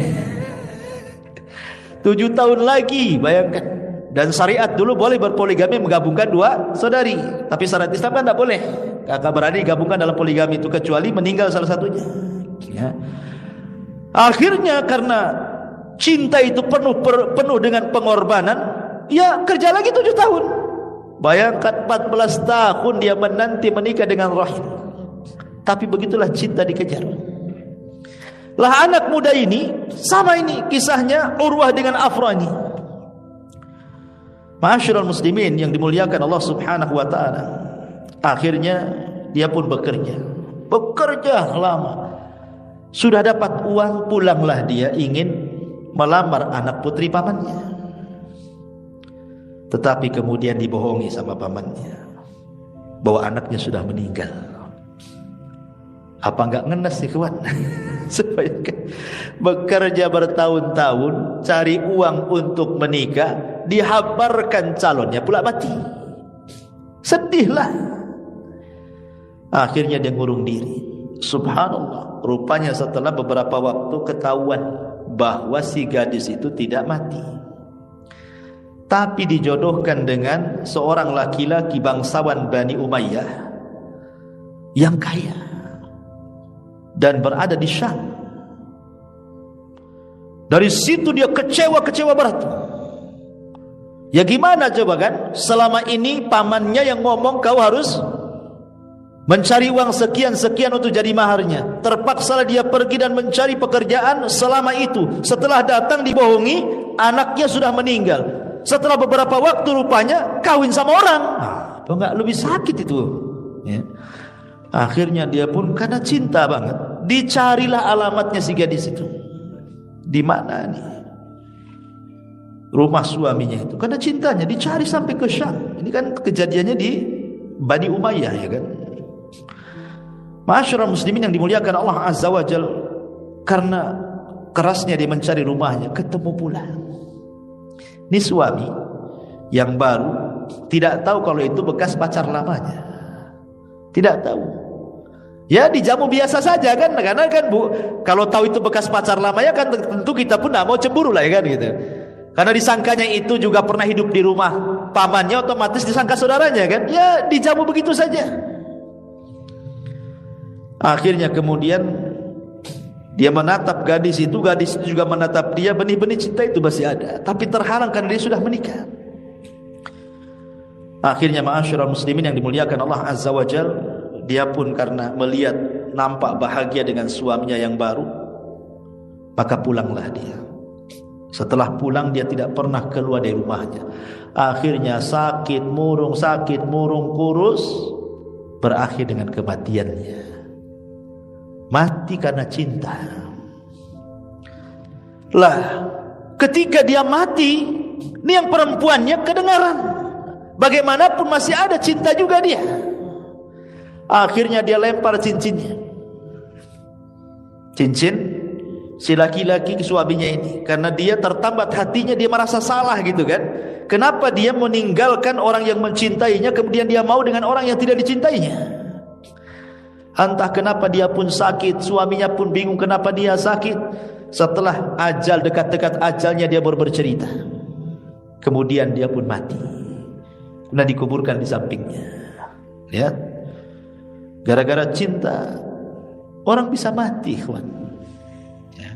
7 tahun lagi, bayangkan. Dan syariat dulu boleh berpoligami, menggabungkan 2 saudari. Tapi syariat Islam kan tidak boleh. Kakak beradik digabungkan dalam poligami itu kecuali meninggal salah satunya. Ya. Akhirnya karena cinta itu penuh dengan pengorbanan, ya kerja lagi 7 tahun. Bayangkan 14 tahun dia menanti menikah dengan Rahil. Tapi begitulah cinta dikejar. Lah anak muda ini sama ini kisahnya Urwah dengan Afrani. Ma'asyiral muslimin yang dimuliakan Allah Subhanahu wa taala. Akhirnya dia pun bekerja lama. Sudah dapat uang, pulanglah dia ingin melamar anak putri pamannya. Tetapi kemudian dibohongi sama pamannya bahwa anaknya sudah meninggal. Apa enggak ngenes sih kawan? Supaya bekerja bertahun-tahun cari uang untuk menikah, dihabarkan calonnya pula mati. Sedihlah. Akhirnya dia ngurung diri. Subhanallah, rupanya setelah beberapa waktu ketahuan bahwa si gadis itu tidak mati, tapi dijodohkan dengan seorang laki-laki bangsawan Bani Umayyah yang kaya dan berada di Syam. Dari situ dia kecewa berat. Ya gimana coba kan? Selama ini pamannya yang ngomong kau harus mencari uang sekian-sekian untuk jadi maharnya. Terpaksalah dia pergi dan mencari pekerjaan selama itu. Setelah datang dibohongi, anaknya sudah meninggal. Setelah beberapa waktu rupanya kawin sama orang. Apa enggak lebih sakit itu? Ya. Akhirnya dia pun karena cinta banget, dicarilah alamatnya si gadis itu. Di mana nih rumah suaminya itu? Karena cintanya dicari sampai ke Syam. Ini kan kejadiannya di Bani Umayyah ya kan. Ma'asyiral muslimin yang dimuliakan Allah Azza wa Jalla, karena kerasnya dia mencari rumahnya, ketemu pula. Ini suami yang baru tidak tahu kalau itu bekas pacar lamanya. Tidak tahu. Ya dijamu biasa saja kan, karena kan Bu, kalau tahu itu bekas pacar lamanya kan tentu kita pun tidak mau cemburu lah ya kan gitu. Karena disangkanya itu juga pernah hidup di rumah pamannya, otomatis disangka saudaranya kan. Ya dijamu begitu saja. Akhirnya kemudian dia menatap gadis itu juga menatap dia. Benih-benih cinta itu masih ada, tapi terhalang karena dia sudah menikah. Akhirnya ma'asyiral muslimin yang dimuliakan Allah Azza wa Jalla, dia pun karena melihat nampak bahagia dengan suaminya yang baru, maka pulanglah dia. Setelah pulang dia tidak pernah keluar dari rumahnya. Akhirnya sakit murung kurus, berakhir dengan kematiannya. Mati karena cinta. Lah, ketika dia mati, ini yang perempuannya kedengaran. Bagaimanapun masih ada cinta juga dia. Akhirnya dia lempar cincinnya. Cincin si laki-laki suaminya ini, karena dia tertambat hatinya, dia merasa salah gitu kan. Kenapa dia meninggalkan orang yang mencintainya, kemudian dia mau dengan orang yang tidak dicintainya? Entah kenapa dia pun sakit, suaminya pun bingung kenapa dia sakit. Setelah ajal, dekat-dekat ajalnya, dia baru bercerita. Kemudian dia pun mati, kemudian dikuburkan di sampingnya. Lihat, gara-gara cinta orang bisa mati, kawan. Ya.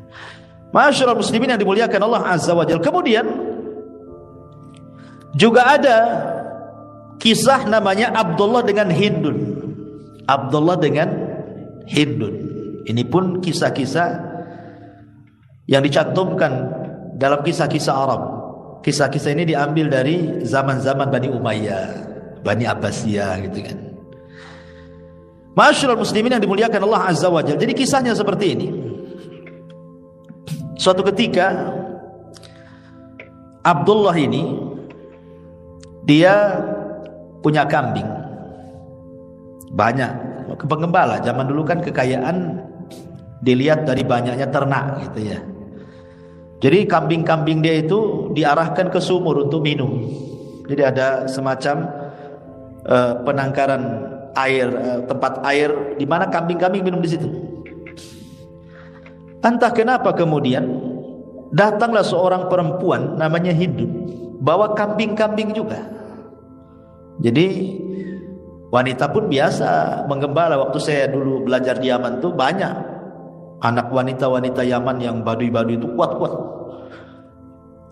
Ma'asyiral muslimin yang dimuliakan Allah Azza wa Jalla. Kemudian juga ada kisah namanya Abdullah dengan Hindun. Abdullah dengan Hindun. Ini pun kisah-kisah yang dicantumkan dalam kisah-kisah Arab. kisah-kisah ini diambil dari zaman-zaman Bani Umayyah, Bani Abbasiyah gitu kan. Ma'asyiral muslimin yang dimuliakan Allah Azza wa Jalla. Jadi kisahnya seperti ini. Suatu ketika Abdullah ini dia punya kambing banyak, penggembala. Zaman dulu kan kekayaan dilihat dari banyaknya ternak gitu ya. Jadi kambing-kambing dia itu diarahkan ke sumur untuk minum. Jadi ada semacam penangkaran air, tempat air di mana kambing-kambing minum di situ. Entah kenapa kemudian datanglah seorang perempuan namanya Hindu, bawa kambing-kambing juga. Jadi wanita pun biasa menggembala. Waktu saya dulu belajar di Yaman tuh banyak anak wanita-wanita Yaman yang badui-badui itu kuat-kuat.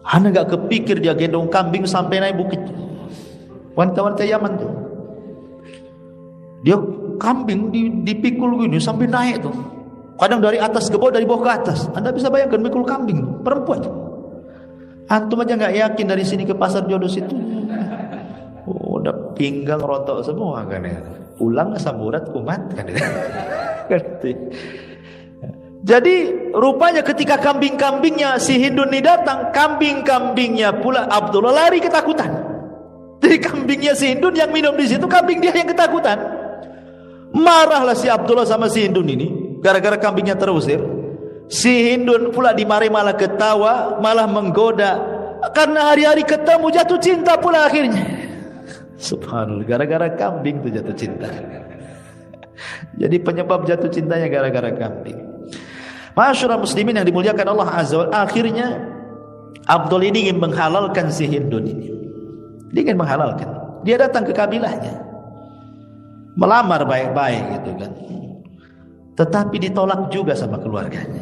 Ana gak kepikir dia gendong kambing sampai naik bukit. Wanita-wanita Yaman tuh, dia kambing dipikul gini sampai naik tuh. Kadang dari atas ke bawah, dari bawah ke atas. Anda bisa bayangkan mikul kambing, perempuan. Antum aja nggak yakin dari sini ke pasar jodoh situ. Oh, udah pinggang rontok semua kan ya. Pulang samurat kumat kan ya. Jadi rupanya ketika kambing-kambingnya si Hindun ini datang, kambing-kambingnya pula Abdullah lari ketakutan. Jadi kambingnya si Hindun yang minum di situ, kambing dia yang ketakutan. Marahlah si Abdullah sama si Hindun ini. Gara-gara kambingnya terusir, si Hindun pula dimarahi, malah ketawa, malah menggoda. Karena hari-hari ketemu jatuh cinta pula akhirnya. Subhanallah, gara-gara kambing tuh jatuh cinta. Jadi penyebab jatuh cintanya gara-gara kambing. Ma'asyiral muslimin yang dimuliakan Allah Azza wa Jalla, akhirnya Abdul ini ingin menghalalkan si Hindun ini. Dia ingin menghalalkan. Dia datang ke kabilahnya, melamar baik-baik gitu kan. Tetapi ditolak juga sama keluarganya,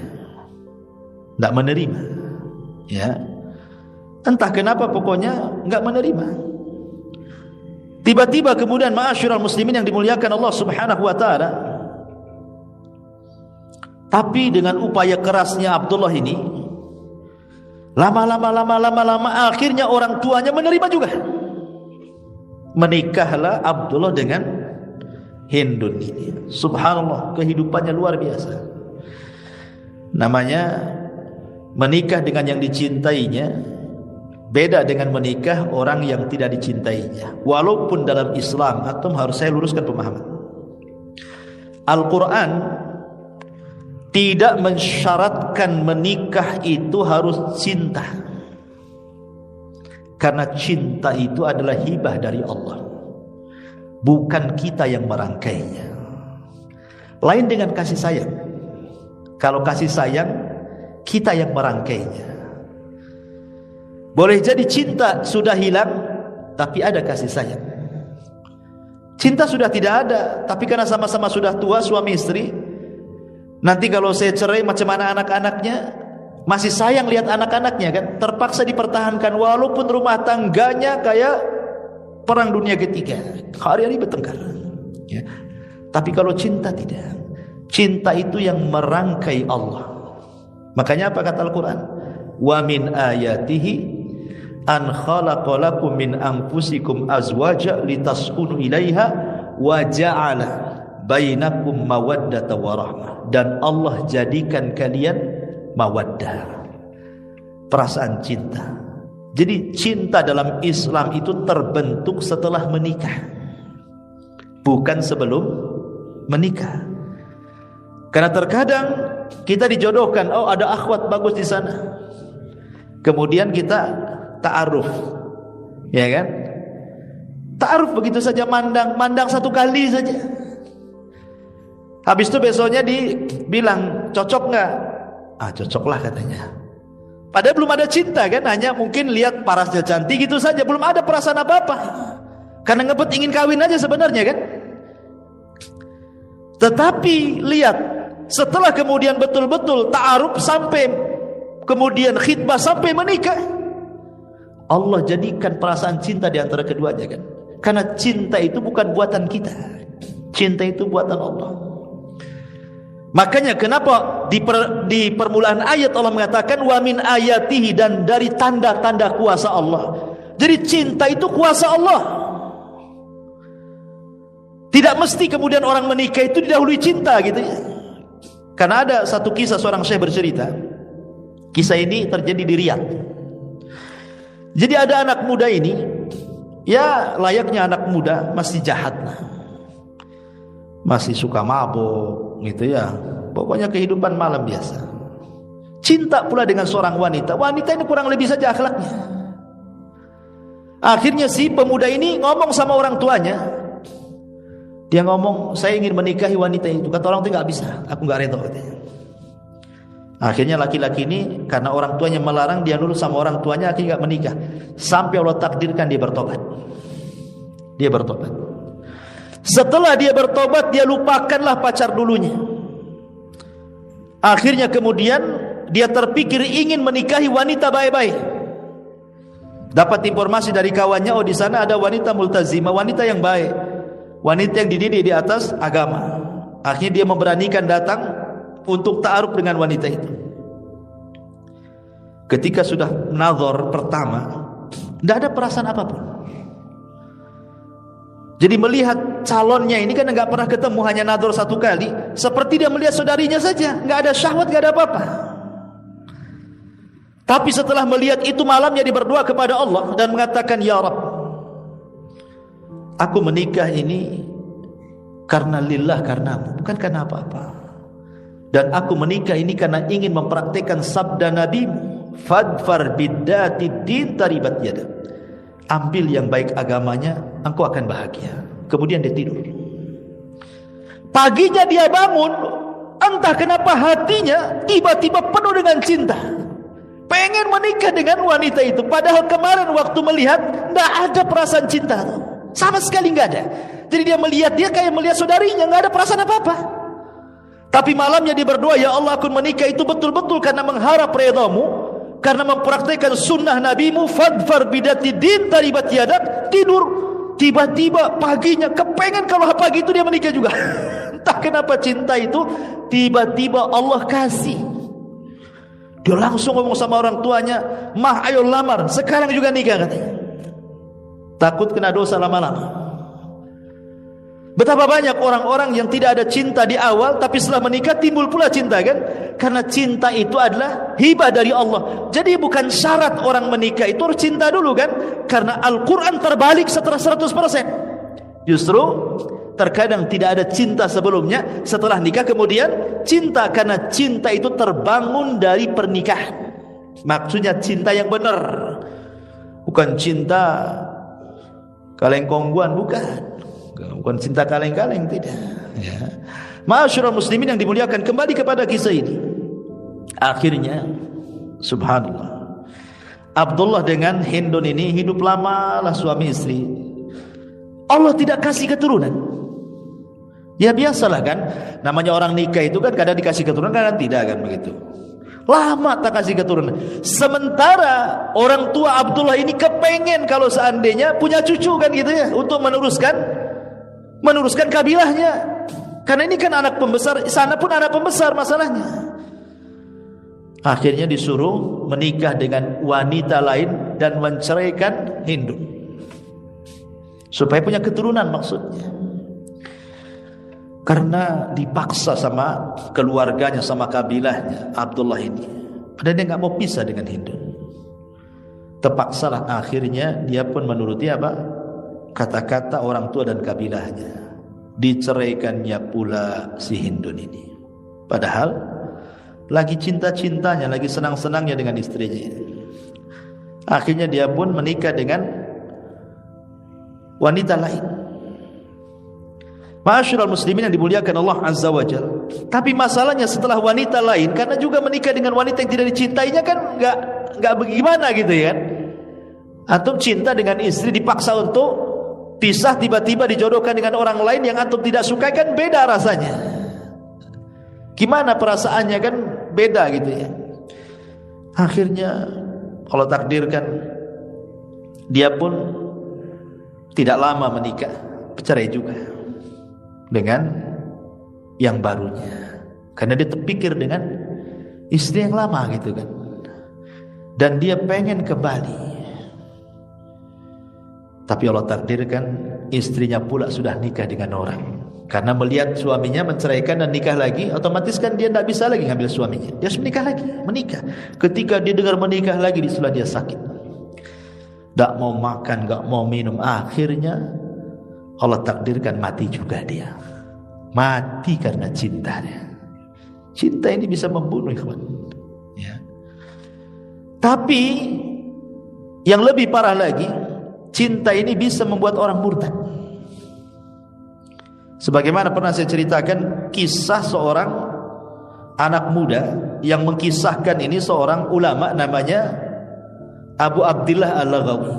tidak menerima. Ya, entah kenapa pokoknya nggak menerima. Tiba-tiba kemudian ma'asyiral muslimin yang dimuliakan Allah Subhanahu wa taala, tapi dengan upaya kerasnya Abdullah ini, lama-lama akhirnya orang tuanya menerima juga. Menikahlah Abdullah dengan Hindun ini. Subhanallah, kehidupannya luar biasa. Namanya menikah dengan yang dicintainya beda dengan menikah orang yang tidak dicintainya. Walaupun dalam Islam, antum harus saya luruskan pemahaman, Al-Quran tidak mensyaratkan menikah itu harus cinta. Karena cinta itu adalah hibah dari Allah, bukan kita yang merangkainya. Lain dengan kasih sayang. Kalau kasih sayang, kita yang merangkainya. Boleh jadi cinta sudah hilang, tapi ada kasih sayang. Cinta sudah tidak ada, tapi karena sama-sama sudah tua, suami istri, nanti kalau saya cerai macam mana anak-anaknya, masih sayang lihat anak-anaknya kan, terpaksa dipertahankan walaupun rumah tangganya kayak perang dunia ketiga, hari-hari bertengkar ya. Tapi kalau cinta tidak. Cinta itu yang merangkai Allah. Makanya apa kata Al-Quran? Wa min ayatihi an khalaqalakum min anfusikum azwaja litaskunu ilaiha wa ja'ala bainakum mawaddata wa rahmah. Dan Allah jadikan kalian mawaddah, perasaan cinta. Jadi cinta dalam Islam itu terbentuk setelah menikah, bukan sebelum menikah. Karena terkadang kita dijodohkan, oh ada akhwat bagus di sana, kemudian kita ta'aruf, ya kan? Ta'aruf begitu saja, mandang satu kali saja. Habis itu besoknya dibilang cocok nggak? Ah cocoklah katanya. Padahal belum ada cinta kan, hanya mungkin lihat parasnya cantik gitu saja, belum ada perasaan apa-apa. Karena ngebet ingin kawin aja sebenarnya kan. Tetapi lihat, setelah kemudian betul-betul ta'aruf sampai kemudian khitbah sampai menikah, Allah jadikan perasaan cinta di antara keduanya kan. Karena cinta itu bukan buatan kita, cinta itu buatan Allah. Makanya kenapa di permulaan ayat Allah mengatakan wa min ayatihi, dan dari tanda-tanda kuasa Allah. Jadi cinta itu kuasa Allah. Tidak mesti kemudian orang menikah itu didahului cinta gitu ya. Karena ada satu kisah seorang syekh bercerita. Kisah ini terjadi di Riyadh. Jadi ada anak muda ini, ya layaknya anak muda, masih jahat lah, masih suka mabuk gitu ya. Pokoknya kehidupan malam biasa. Cinta pula dengan seorang wanita. Wanita ini kurang lebih saja akhlaknya. Akhirnya si pemuda ini ngomong sama orang tuanya. Dia ngomong, saya ingin menikahi wanita itu. Kata orang itu nggak bisa, aku nggak rela katanya. Akhirnya laki-laki ini karena orang tuanya melarang, dia nurut sama orang tuanya, akhirnya nggak menikah. Sampai Allah takdirkan dia bertobat. Dia bertobat. Setelah dia bertobat, dia lupakanlah pacar dulunya. Akhirnya kemudian dia terpikir ingin menikahi wanita baik-baik. Dapat informasi dari kawannya, oh di sana ada wanita multazimah, wanita yang baik, wanita yang dididik di atas agama. Akhirnya dia memberanikan datang untuk ta'aruf dengan wanita itu. Ketika sudah nazar pertama, tidak ada perasaan apapun. Jadi melihat calonnya ini kan nggak pernah ketemu, hanya nazar satu kali, seperti dia melihat saudarinya saja, nggak ada syahwat, nggak ada apa-apa. Tapi setelah melihat itu, malamnya dia berdoa kepada Allah dan mengatakan, ya Rabb, aku menikah ini karena lillah, karenamu, bukan karena apa-apa. Dan aku menikah ini karena ingin mempraktikkan sabda Nabimu, fadfar biddati din taribat yadak. Ambil yang baik agamanya, engkau akan bahagia. Kemudian dia tidur. Paginya dia bangun, entah kenapa hatinya tiba-tiba penuh dengan cinta, pengen menikah dengan wanita itu. Padahal kemarin waktu melihat, tidak ada perasaan cinta, sama sekali nggak ada. Jadi dia melihat, dia kayak melihat saudarinya, nggak ada perasaan apa-apa. Tapi malamnya dia berdoa, ya Allah, aku menikah itu betul-betul karena mengharap ridhamu, karena mempraktikkan sunnah Nabimu, fadfar bidati din taribat yadak. Tidur, tiba-tiba paginya kepengen kalau pagi itu dia menikah juga. Entah kenapa cinta itu tiba-tiba Allah kasih. Dia langsung ngomong sama orang tuanya, mah ayo lamar, sekarang juga nikah katanya. Takut kena dosa lama-lama. Betapa banyak orang-orang yang tidak ada cinta di awal, tapi setelah menikah timbul pula cinta kan? Karena cinta itu adalah hibah dari Allah. Jadi bukan syarat orang menikah itu harus cinta dulu kan? Karena Al-Quran terbalik setelah 100%. Justru terkadang tidak ada cinta sebelumnya, setelah nikah kemudian cinta, karena cinta itu terbangun dari pernikahan. Maksudnya cinta yang benar, bukan cinta kaleng-kongguan, bukan cinta kaleng-kaleng, tidak ya. Ma'asyiral muslimin yang dimuliakan, kembali kepada kisah ini. Akhirnya subhanallah, Abdullah dengan Hindun ini hidup lamalah suami istri. Allah tidak kasih keturunan. Ya biasalah kan, namanya orang nikah itu kan kadang dikasih keturunan, kadang tidak kan begitu. Lama tak kasih keturunan. Sementara orang tua Abdullah ini kepengen kalau seandainya punya cucu kan gitu ya, untuk meneruskan kabilahnya. Karena ini kan anak pembesar, sana pun anak pembesar masalahnya. Akhirnya disuruh menikah dengan wanita lain dan menceraikan Hindu, supaya punya keturunan maksudnya. Karena dipaksa sama keluarganya, sama kabilahnya Abdullah ini. Padahal dia nggak mau pisah dengan Hindu. Terpaksalah akhirnya dia pun menuruti apa? Kata-kata orang tua dan kabilahnya. Diceraikannya pula si Hindun ini. Padahal lagi cinta-cintanya, lagi senang-senangnya dengan istrinya ini. Akhirnya dia pun menikah dengan wanita lain. Ma'asyiral muslimin yang dimuliakan Allah Azza wa Jalla. Tapi masalahnya setelah wanita lain, karena juga menikah dengan wanita yang tidak dicintainya kan enggak bagaimana gitu ya kan. Antum cinta dengan istri dipaksa untuk pisah, tiba-tiba dijodohkan dengan orang lain yang antum tidak suka, kan beda rasanya. Gimana perasaannya kan beda gitu ya. Akhirnya Allah takdirkan dia pun tidak lama menikah, bercerai juga dengan yang barunya. karena dia terpikir dengan istri yang lama gitu kan, dan dia pengen kembali. Tapi Allah takdirkan istrinya pula sudah nikah dengan orang. Karena melihat suaminya menceraikan dan nikah lagi, otomatis kan dia tidak bisa lagi ngambil suaminya. Dia harus menikah lagi, menikah. Ketika dia dengar menikah lagi, disitulah dia sakit. Tak mau makan, tak mau minum. Akhirnya Allah takdirkan mati juga dia. Mati karena cintanya. Cinta ini bisa membunuh, ikhwan. Ya. Tapi yang lebih parah lagi, cinta ini bisa membuat orang murtad. Sebagaimana pernah saya ceritakan kisah seorang anak muda yang mengkisahkan ini, seorang ulama namanya Abu Abdillah Al-Laghawi.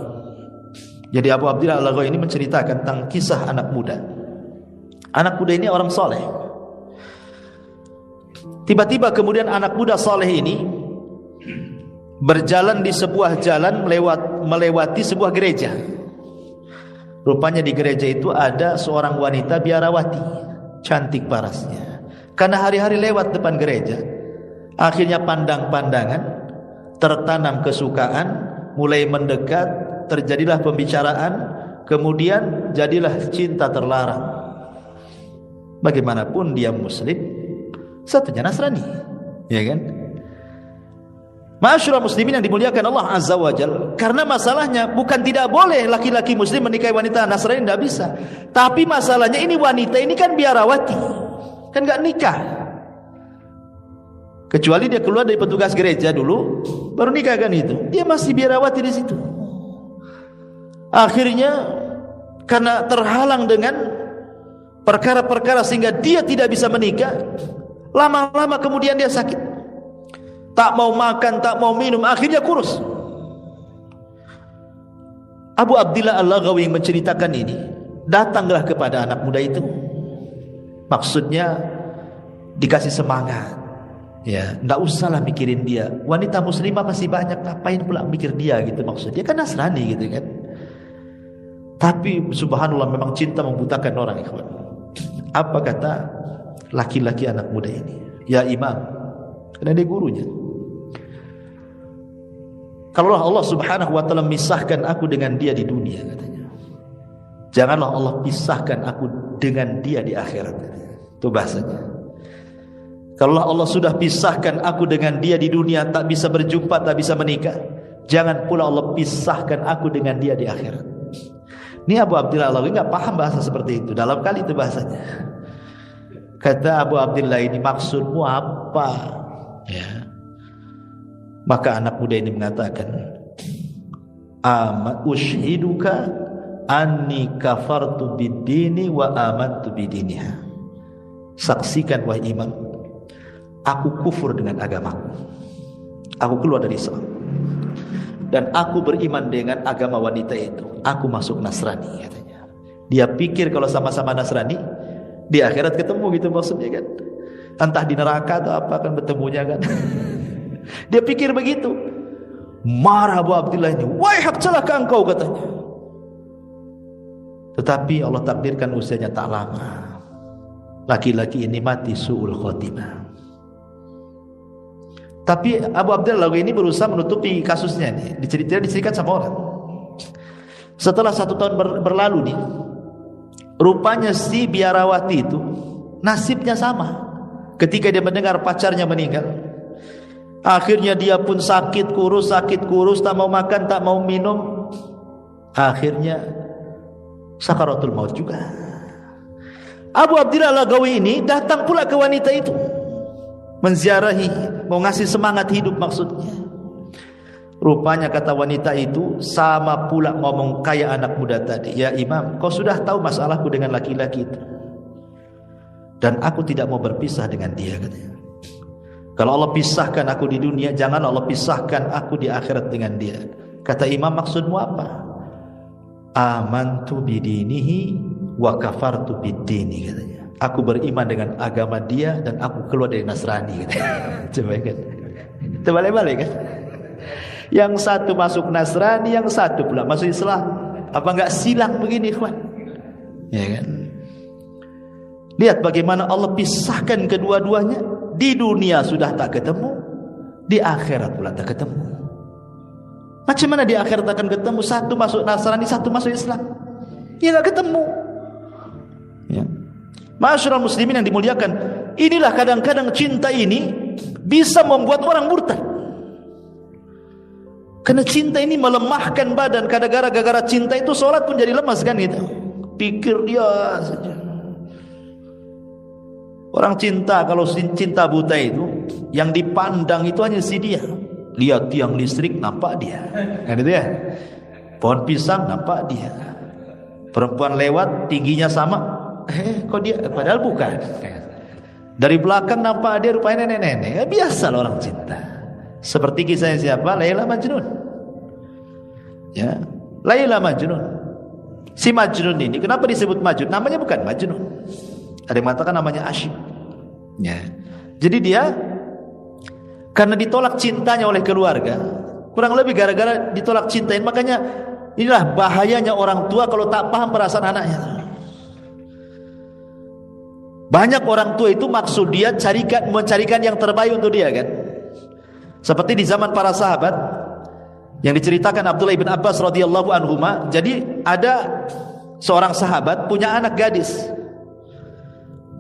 Jadi Abu Abdillah Al-Laghawi ini menceritakan tentang kisah anak muda. Anak muda ini orang soleh. Tiba-tiba kemudian anak muda soleh ini berjalan di sebuah jalan melewati sebuah gereja. Rupanya di gereja itu ada seorang wanita biarawati, cantik parasnya. Karena hari-hari lewat depan gereja, akhirnya pandang-pandangan, tertanam kesukaan, mulai mendekat, terjadilah pembicaraan, kemudian jadilah cinta terlarang. Bagaimanapun dia muslim, satunya Nasrani, ya kan? Ma'asyiral muslimin yang dimuliakan Allah Azza wa Jalla. Karena masalahnya bukan tidak boleh laki-laki muslim menikahi wanita Nasrani, tidak bisa. Tapi masalahnya ini wanita ini kan biarawati, kan enggak nikah. Kecuali dia keluar dari petugas gereja dulu, baru nikah kan itu. Dia masih biarawati di situ. Akhirnya karena terhalang dengan perkara-perkara sehingga dia tidak bisa menikah. Lama-lama kemudian dia sakit. Tak mau makan, tak mau minum, akhirnya kurus. Abu Abdillah Al-Laghawi menceritakan ini. Datanglah kepada anak muda itu. Maksudnya dikasih semangat. Ya, enggak usahlah mikirin dia. Wanita muslimah masih banyak, ngapain pula mikir dia gitu maksudnya. Dia kan Nasrani gitu kan. Tapi subhanallah memang cinta membutakan orang, ikhwan. Apa kata laki-laki anak muda ini? Ya imam, karena dia gurunya. Kalau Allah subhanahu wa ta'ala misahkan aku dengan dia di dunia, katanya, janganlah Allah pisahkan aku dengan dia di akhirat, katanya. Itu bahasanya. Kalau Allah sudah pisahkan aku dengan dia di dunia, tak bisa berjumpa, tak bisa menikah, jangan pula Allah pisahkan aku dengan dia di akhirat. Ini Abu Abdillah Al-Laghawi enggak paham bahasa seperti itu. Dalam kali itu bahasanya. Kata Abu Abdillah ini, maksudmu apa? Ya. Maka anak muda ini mengatakan, ushiduka anni kafartu bid-dini wa amantu bidiniha. Saksikan wahai imam, aku kufur dengan agamaku. Aku keluar dari Islam. Dan aku beriman dengan agama wanita itu. Aku masuk Nasrani, katanya. Dia pikir kalau sama-sama Nasrani di akhirat ketemu gitu maksudnya kan. Entah di neraka atau apa kan bertemunya kan. Dia pikir begitu. Marah Abu Abdillah ini, wahai hak celaka engkau, katanya. Tetapi Allah takdirkan usianya tak lama. Laki-laki ini mati su'ul khotimah. Tapi Abu Abdillah ini berusaha menutupi kasusnya nih. Diceritakan sama orang. Setelah 1 tahun berlalu nih, rupanya si biarawati itu nasibnya sama. Ketika dia mendengar pacarnya meninggal, akhirnya dia pun sakit kurus, tak mau makan, tak mau minum. Akhirnya sakaratul maut juga. Abu Abdillah Al-Laghawi ini datang pula ke wanita itu, menziarahi, mau ngasih semangat hidup maksudnya. Rupanya kata wanita itu sama pula ngomong kayak anak muda tadi. Ya imam, kau sudah tahu masalahku dengan laki-laki itu, dan aku tidak mau berpisah dengan dia, katanya. Kalau Allah pisahkan aku di dunia, jangan Allah pisahkan aku di akhirat dengan dia. Kata imam, maksudmu apa? Amantu bidinihi wa kafartu bidini, katanya. Aku beriman dengan agama dia dan aku keluar dari Nasrani, katanya. Coba kan, terbalik-balik kan. Yang satu masuk Nasrani, yang satu pula masuk Islam. Apa enggak silang begini, ikhwan? Ya kan? Lihat bagaimana Allah pisahkan kedua-duanya. di dunia sudah tak ketemu, di akhirat pula tak ketemu. Macam mana di akhirat akan ketemu? Satu masuk Nasrani, satu masuk Islam. Ya enggak ketemu. Ya. Ma'asyiral muslimin yang dimuliakan, inilah kadang-kadang cinta ini bisa membuat orang murtad. Karena cinta ini melemahkan badan. Kadang-kadang gara-gara cinta itu sholat pun jadi lemas kan gitu. Pikir dia saja. Orang cinta, kalau cinta buta itu yang dipandang itu hanya si dia. Lihat tiang listrik nampak dia, kan itu ya. Pohon pisang nampak dia. Perempuan lewat tingginya sama, kok dia, padahal bukan. Dari belakang nampak dia rupanya nenek-nenek. Biasa orang cinta. Seperti kisahnya siapa? Laila Majnun. Ya, Laila Majnun. Si Majnun ini kenapa disebut Majnun? Namanya bukan Majnun. Ada yang mengatakan namanya Asyik. Ya. Jadi dia karena ditolak cintanya oleh keluarga, kurang lebih gara-gara ditolak cintain. Makanya inilah bahayanya orang tua kalau tak paham perasaan anaknya. Banyak orang tua itu maksud dia mencarikan yang terbaik untuk dia kan. Seperti di zaman para sahabat yang diceritakan Abdullah ibn Abbas radhiyallahu anhuma. Jadi ada seorang sahabat punya anak gadis.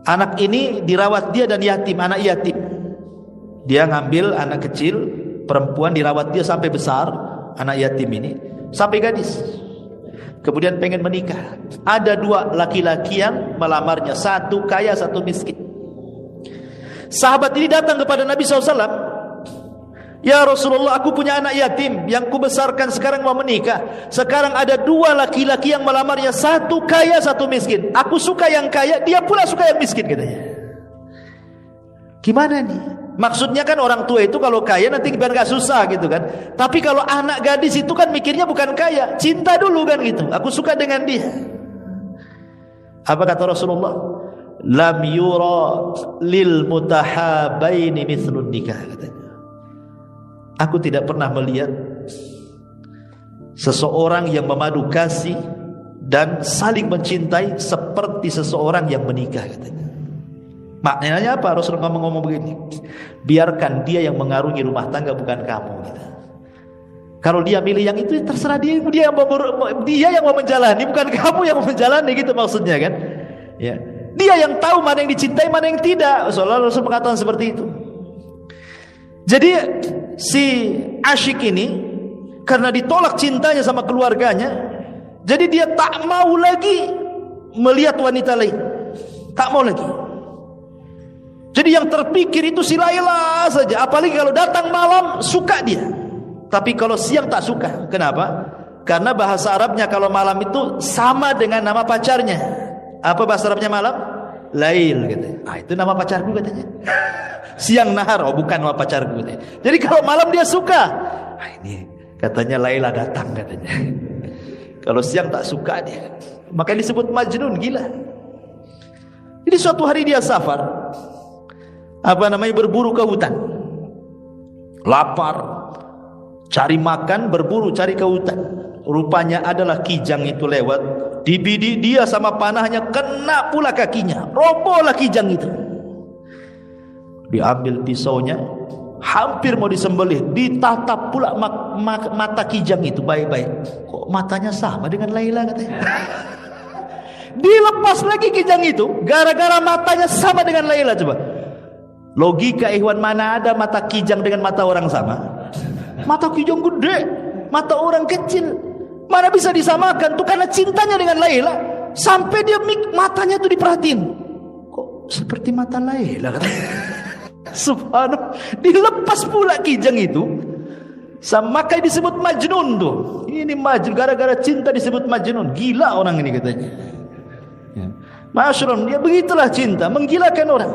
Anak ini dirawat dia dan yatim, anak yatim. Dia ngambil anak kecil perempuan, dirawat dia sampai besar, anak yatim ini sampai gadis. Kemudian pengen menikah. Ada dua laki-laki yang melamarnya, satu kaya, satu miskin. Sahabat ini datang kepada Nabi SAW. Ya Rasulullah, aku punya anak yatim yang kubesarkan sekarang mau menikah. Sekarang ada dua laki-laki yang melamarnya, satu kaya, satu miskin. Aku suka yang kaya, dia pula suka yang miskin, katanya. Gimana nih? Maksudnya kan orang tua itu kalau kaya nanti biar gak susah gitu kan. Tapi kalau anak gadis itu kan mikirnya bukan kaya, cinta dulu kan gitu. Aku suka dengan dia. Apa kata Rasulullah? Lam yura lil mutahabaini mithlun nikah, katanya. Aku tidak pernah melihat seseorang yang memadu kasih dan saling mencintai seperti seseorang yang menikah, katanya. Maknanya apa? Rasulullah ngomong begini, biarkan dia yang mengarungi rumah tangga, bukan kamu gitu. Kalau dia milih yang itu, terserah dia yang mau menjalani, bukan kamu yang mau menjalani, gitu maksudnya kan. Ya. Dia yang tahu mana yang dicintai, mana yang tidak. Rasul mengatakan seperti itu. Jadi si Asyik ini karena ditolak cintanya sama keluarganya, jadi dia tak mau lagi melihat wanita lain. Tak mau lagi. Jadi yang terpikir itu si Laila saja. Apalagi kalau datang malam suka dia. Tapi kalau siang tak suka. Kenapa? Karena bahasa Arabnya kalau malam itu sama dengan nama pacarnya. Apa bahasa Arabnya malam? Lail katanya. Itu nama pacarku katanya. Siang nahar, bukan nama pacarku katanya. Jadi kalau malam dia suka. Ini katanya Laila datang katanya. Kalau siang tak suka dia. Makanya disebut Majnun, gila. Jadi suatu hari dia safar, berburu ke hutan. Lapar, cari makan, berburu, cari ke hutan. Rupanya adalah kijang itu lewat, dibidik dia sama panahnya, kena pula kakinya, robohlah kijang itu. Diambil pisaunya, hampir mau disembelih, ditatap pula mata kijang itu baik-baik. Kok matanya sama dengan Laila, katanya. Dilepas lagi kijang itu, gara-gara matanya sama dengan Laila. Coba logika ikhwan, mana ada mata kijang dengan mata orang sama? Mata kijang gede, mata orang kecil, mana bisa disamakan? Tuh karena cintanya dengan Laila, sampai dia matanya tuh diperhatiin. Kok seperti mata Laila? Subhanallah, dilepas pula kijang itu. Sama kayak disebut Majnun tuh. Ini Majnun, gara-gara cinta disebut Majnun. Gila orang ini katanya. Ya. Ma'asyiral, dia begitulah cinta, menggilakan orang.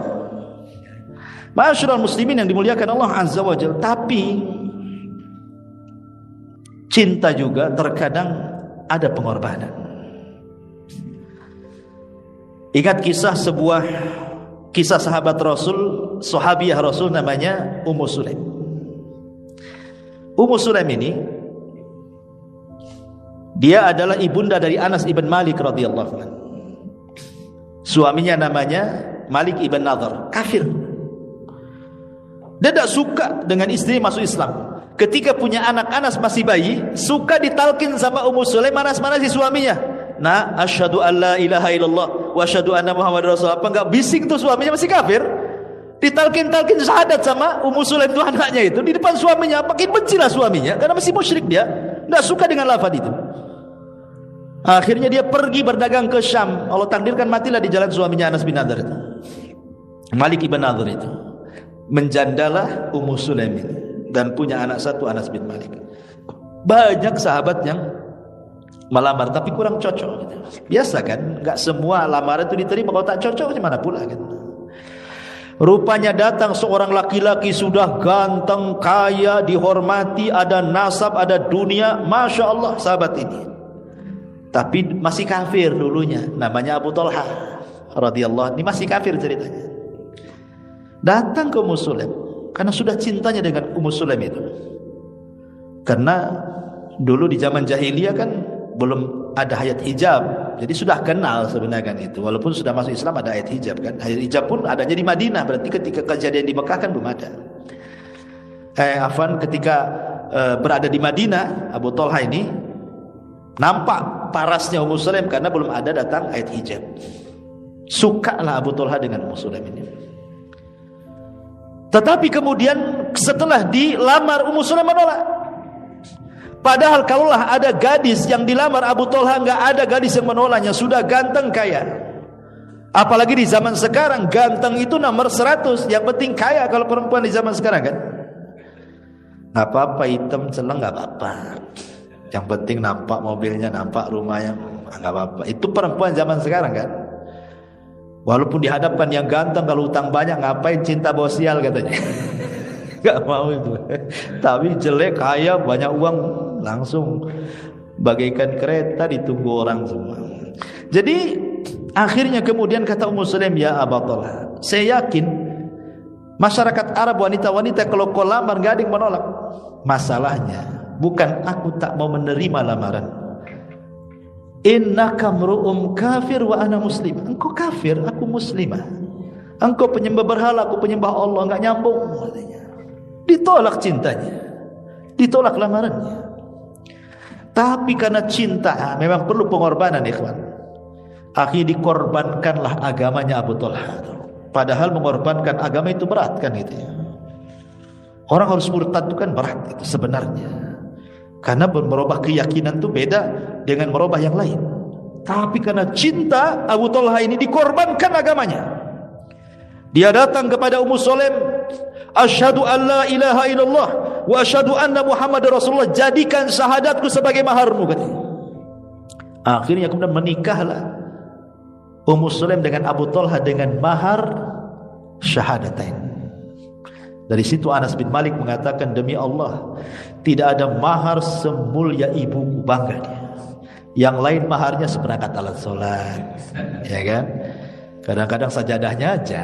Ma'asyiral muslimin yang dimuliakan Allah Azza wa Jalla. Tapi cinta juga terkadang ada pengorbanan. Ingat kisah sahabat Rasul, sahabiah Rasul namanya Ummu Sulaim. Ummu Sulaim ini dia adalah ibunda dari Anas ibn Malik radhiyallahu anhu. Suaminya namanya Malik ibn Nadhr, kafir. Dia tidak suka dengan istri masuk Islam. Ketika punya anak, Anas masih bayi, suka ditalkin sama Ummu Sulaim, manas-manasi suaminya. Nah, asyhadu an la ilaha illallah wa asyhadu anna Muhammadar Rasulullah. Apa enggak bising tuh suaminya masih kafir? Ditalkin-talkin syahadat sama Ummu Sulaim tuh anaknya itu di depan suaminya. Makin bencilah suaminya karena masih musyrik dia. Tidak suka dengan lafaz itu. Akhirnya dia pergi berdagang ke Syam. Allah takdirkan matilah di jalan suaminya Anas bin Nadhr itu. Malik ibn Nadhr itu. Menjandalah Ummu Sulaim ini dan punya anak satu, Anas bin Malik. Banyak sahabat yang melamar tapi kurang cocok gitu. Biasa kan, enggak semua lamaran itu diterima. Kalau tak cocok gimana pula kan. Rupanya datang seorang laki-laki sudah ganteng, kaya, dihormati, ada nasab, ada dunia, Masya Allah sahabat ini. Tapi masih kafir dulunya, namanya Abu Talha radhiyallahu. Ini masih kafir ceritanya. Datang ke Ummu Sulaim karena sudah cintanya dengan Ummu Sulaim itu. Karena dulu di zaman jahiliyah kan belum ada hayat hijab, jadi sudah kenal sebenarnya kan itu. Walaupun sudah masuk Islam ada hayat hijab kan. Hayat hijab pun adanya di Madinah, berarti ketika kejadian di Mekah kan belum ada. Ketika berada di Madinah, Abu Talha ini nampak parasnya Ummu Sulaim karena belum ada datang hayat hijab. Sukalah Abu Talha dengan Ummu Sulaim ini. Tetapi kemudian setelah dilamar, Ummu Sulaim menolak. Padahal kalaulah ada gadis yang dilamar Abu Talha, enggak ada gadis yang menolaknya, sudah ganteng kaya. Apalagi di zaman sekarang ganteng itu nomor 100, yang penting kaya kalau perempuan di zaman sekarang kan. Enggak apa-apa hitam celeng enggak apa-apa. Yang penting nampak mobilnya, nampak rumahnya, enggak apa-apa. Itu perempuan zaman sekarang kan. Walaupun dihadapkan yang ganteng, kalau utang banyak ngapain cinta bosial katanya. Enggak mau itu. Tapi jelek, kaya, banyak uang, langsung bagaikan kereta ditunggu orang semua. Jadi akhirnya kemudian kata Ummu Sulaim, ya Abu Talha, saya yakin masyarakat Arab, wanita-wanita kalau kau lamar enggak ada yang menolak. Masalahnya bukan aku tak mau menerima lamaran. Innaka mru'um kafir wa ana muslim. Engkau kafir, aku muslimah. Engkau penyembah berhala, aku penyembah Allah. Enggak nyambung katanya. Ditolak cintanya, ditolak lamarannya. Tapi karena cinta memang perlu pengorbanan, ikhwan. Akhirnya dikorbankanlah agamanya Abu Talha. Padahal mengorbankan agama itu berat kan gitu ya. Orang harus murtad itu kan berat itu sebenarnya. Karena merubah keyakinan itu beda dengan merubah yang lain. Tapi karena cinta, Abu Talha ini dikorbankan agamanya. Dia datang kepada Ummu Sulaim, asyhadu an la ilaha illallah wa asyhadu anna Muhammadar Rasulullah, jadikan syahadatku sebagai maharmu katanya. Akhirnya kemudian menikahlah Ummu Sulaim dengan Abu Talha dengan mahar syahadatain. Dari situ Anas bin Malik mengatakan, demi Allah tidak ada mahar semulia ibuku, bangga dia. Yang lain maharnya seperangkat alat sholat, ya kan? Kadang-kadang sajadahnya aja,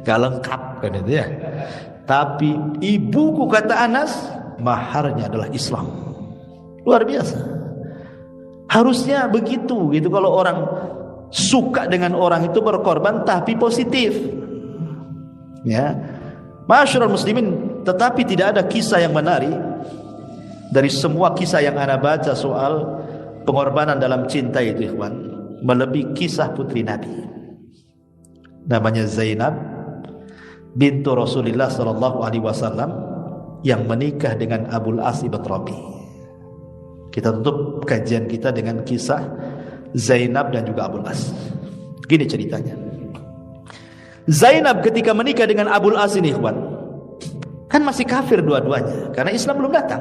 gak lengkap kan itu ya. Tapi ibuku, kata Anas, maharnya adalah Islam. Luar biasa. Harusnya begitu gitu. Kalau orang suka dengan orang itu berkorban tapi positif, ya. Masyarul muslimin, tetapi tidak ada kisah yang menarik dari semua kisah yang ana baca soal pengorbanan dalam cinta itu, ikhwan, melebihi kisah putri Nabi. Namanya Zainab bintu Rasulullah sallallahu alaihi wasallam yang menikah dengan Abul As ibn Rabi. Kita tutup kajian kita dengan kisah Zainab dan juga Abul As. Gini ceritanya. Zainab ketika menikah dengan Abul As ini, ikhwan, kan masih kafir dua-duanya karena Islam belum datang.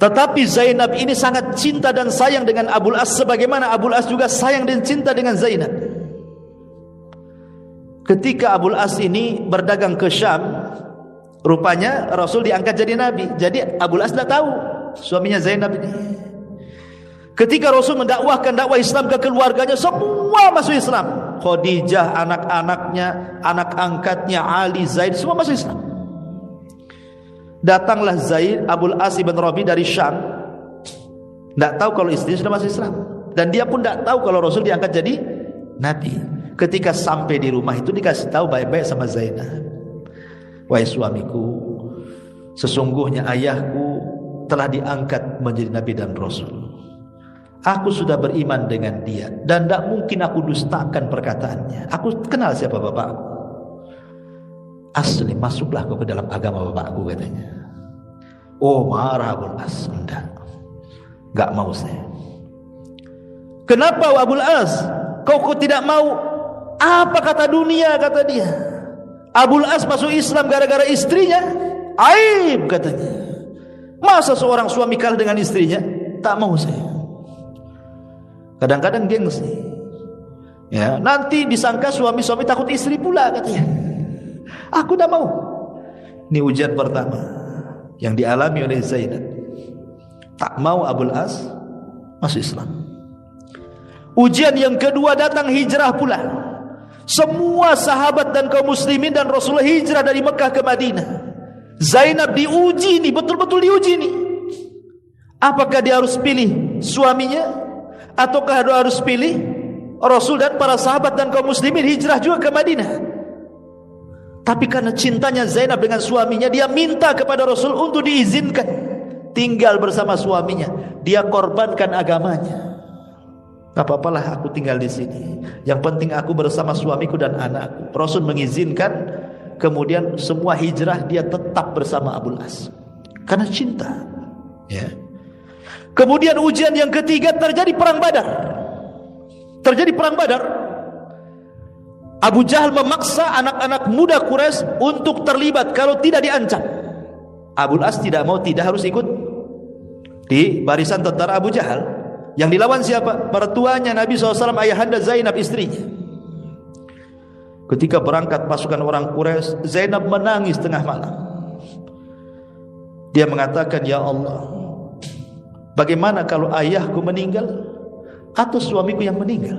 Tetapi Zainab ini sangat cinta dan sayang dengan Abul As, sebagaimana Abul As juga sayang dan cinta dengan Zainab. Ketika Abul As ini berdagang ke Syam, rupanya Rasul diangkat jadi nabi. Jadi Abul As tidak tahu suaminya Zainab ini. Ketika Rasul mendakwahkan dakwah Islam ke keluarganya, semua masuk Islam. Khadijah, anak-anaknya, anak angkatnya, Ali, Zaid, semua masuk Islam. Datanglah Zaid Abul As ibn Rabi dari Syam, tidak tahu kalau istrinya sudah masuk Islam, dan dia pun tidak tahu kalau Rasul diangkat jadi nabi. Ketika sampai di rumah itu dikasih tahu baik-baik sama Zainab, wahai suamiku, sesungguhnya ayahku telah diangkat menjadi nabi dan rasul. Aku sudah beriman dengan dia dan tidak mungkin aku dustakan perkataannya. Aku kenal siapa bapakku. Asli, masuklah kau ke dalam agama bapakku, katanya. Oh, marah Abul As. Enggak mau saya. Kenapa Abul As? Kau tidak mau? Apa kata dunia, kata dia. Abul As masuk Islam gara-gara istrinya. Aib, katanya. Masa seorang suami kalah dengan istrinya? Tak mau saya. Kadang-kadang gengsi. Ya, nanti disangka suami-suami takut istri pula, katanya. Aku tak mau. Ini ujian pertama yang dialami oleh Zainab. Tak mau Abul As masuk Islam. Ujian yang kedua datang hijrah pula. Semua sahabat dan kaum muslimin dan Rasulullah hijrah dari Mekah ke Madinah. Zainab diuji nih, betul-betul diuji nih. Apakah dia harus pilih suaminya, ataukah dia harus pilih Rasul dan para sahabat dan kaum muslimin hijrah juga ke Madinah? Tapi karena cintanya Zainab dengan suaminya, dia minta kepada Rasul untuk diizinkan tinggal bersama suaminya. Dia korbankan agamanya. Tak apa-apalah aku tinggal di sini. Yang penting aku bersama suamiku dan anakku. Rasul mengizinkan. Kemudian semua hijrah dia tetap bersama Abul As karena cinta. Ya. Kemudian ujian yang ketiga terjadi perang Badar. Terjadi perang Badar. Abu Jahal memaksa anak-anak muda Quraisy untuk terlibat kalau tidak diancam. Abul As tidak mau, tidak harus ikut di barisan tentara Abu Jahal. Yang dilawan siapa? Mertuanya Nabi SAW, ayahanda Zainab, istrinya. Ketika berangkat pasukan orang Quraisy, Zainab menangis tengah malam. Dia mengatakan, ya Allah, bagaimana kalau ayahku meninggal atau suamiku yang meninggal?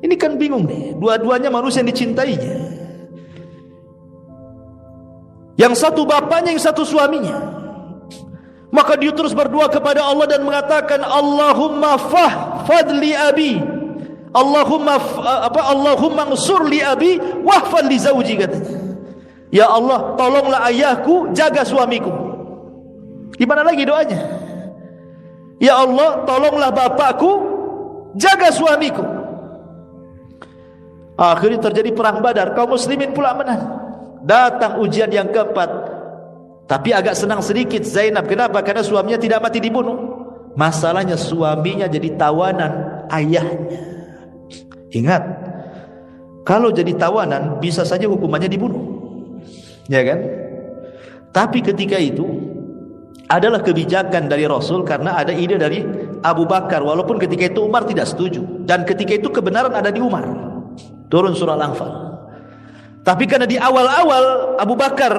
Ini kan bingung nih. Dua-duanya manusia yang dicintainya. Yang satu bapaknya, yang satu suaminya. Maka dia terus berdoa kepada Allah dan mengatakan, Allahumma fahfad li abi, Allahumma ansur li abi wahfad li zawji, katanya. Ya Allah, tolonglah ayahku, jaga suamiku. Gimana lagi doanya? Ya Allah, tolonglah bapakku, jaga suamiku. Akhirnya terjadi perang Badar, kaum muslimin pula menang. Datang ujian yang keempat. Tapi agak senang sedikit Zainab. Kenapa? Karena suaminya tidak mati dibunuh. Masalahnya suaminya jadi tawanan ayahnya. Ingat, kalau jadi tawanan bisa saja hukumannya dibunuh, ya kan? Tapi ketika itu adalah kebijakan dari Rasul karena ada ide dari Abu Bakar. Walaupun ketika itu Umar tidak setuju, dan ketika itu kebenaran ada di Umar. Turun surah Al-Anfal. Tapi karena di awal-awal Abu Bakar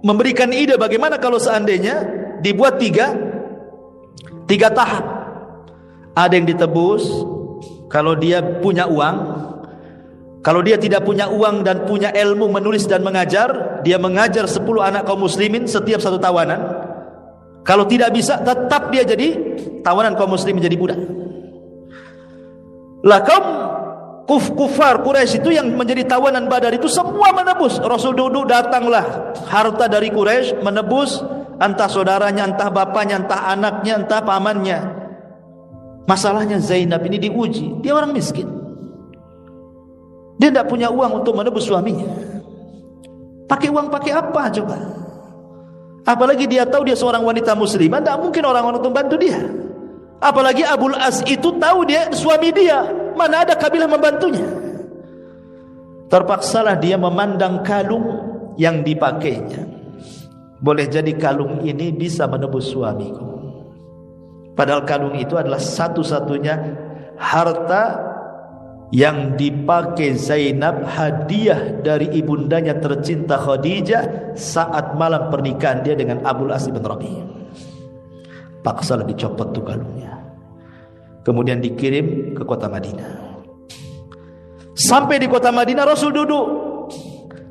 memberikan ide bagaimana kalau seandainya dibuat tiga tahap. Ada yang ditebus kalau dia punya uang. Kalau dia tidak punya uang dan punya ilmu menulis dan mengajar, dia mengajar 10 anak kaum muslimin setiap satu tawanan. Kalau tidak bisa, tetap dia jadi tawanan kaum muslimin, jadi budak. Lah kaum kufar Quraisy itu yang menjadi tawanan Badar itu semua menebus. Rasul duduk, datanglah harta dari Quraisy menebus entah saudaranya, entah bapaknya, entah anaknya, entah pamannya. Masalahnya Zainab ini diuji. Dia orang miskin. Dia tidak punya uang untuk menebus suaminya. Pakai uang pakai apa coba? Apalagi dia tahu dia seorang wanita muslimah, tidak mungkin orang-orang untuk membantu dia. Apalagi Abul As itu tahu dia suami dia. Mana ada kabilah membantunya. Terpaksalah dia memandang kalung yang dipakainya. Boleh jadi kalung ini bisa menebus suamiku. Padahal kalung itu adalah satu-satunya harta yang dipakai Zainab, hadiah dari ibundanya tercinta Khadijah saat malam pernikahan dia dengan Abul As bin Rabi. Paksalah dicopot tuh kalungnya. Kemudian dikirim ke kota Madinah. Sampai di kota Madinah Rasul duduk.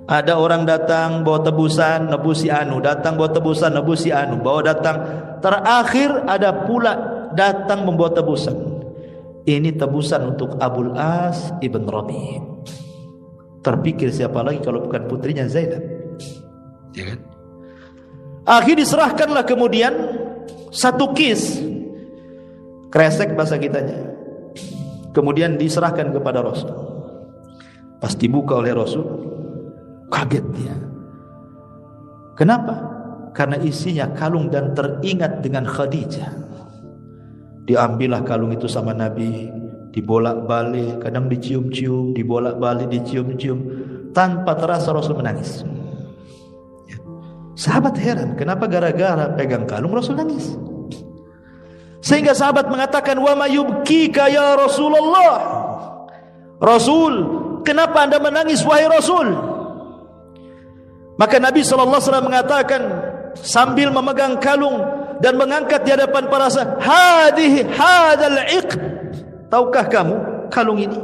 Ada orang datang bawa tebusan, nebusi anu. Datang bawa tebusan, nebusi anu. Bawa datang. Terakhir ada pula datang membawa tebusan. ini tebusan untuk Abul As ibn Rabi'. Terpikir siapa lagi kalau bukan putrinya Zainab, ya kan? Akhirnya diserahkanlah kemudian satu kis, kresek bahasa kitanya, kemudian diserahkan kepada Rasul. Pas dibuka oleh Rasul, kaget dia. Kenapa? Karena isinya kalung dan teringat dengan Khadijah. Diambillah kalung itu sama Nabi, dibolak-balik, kadang dicium-cium, dibolak-balik, dicium-cium, tanpa terasa Rasul menangis. Ya. Sahabat heran, kenapa gara-gara pegang kalung Rasul nangis? Sehingga sahabat mengatakan, "Wa ma yubkika ya Rasulullah?" Rasul, kenapa Anda menangis wahai Rasul? Maka Nabi SAW mengatakan sambil memegang kalung dan mengangkat di hadapan para sahabat, hadal iqd. Tahukah kamu kalung ini?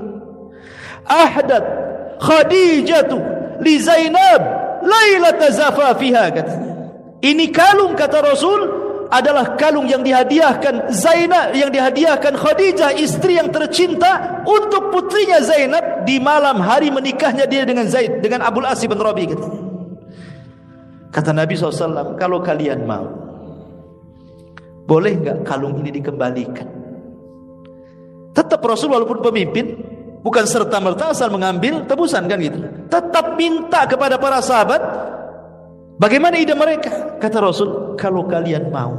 Ahdat Khadijatu li Zainab lailata zafafiha, katanya. Ini kalung, kata Rasul, adalah kalung yang dihadiahkan Zainab, yang dihadiahkan Khadijah, istri yang tercinta, untuk putrinya Zainab di malam hari menikahnya dia dengan Zaid, dengan Abul As bin Rabi', katanya. Kata Nabi SAW, kalau kalian mau, boleh enggak kalung ini dikembalikan? Tetap Rasul walaupun pemimpin, bukan serta-merta asal mengambil tebusan, kan gitu. Tetap minta kepada para sahabat, bagaimana ide mereka? Kata Rasul, kalau kalian mau,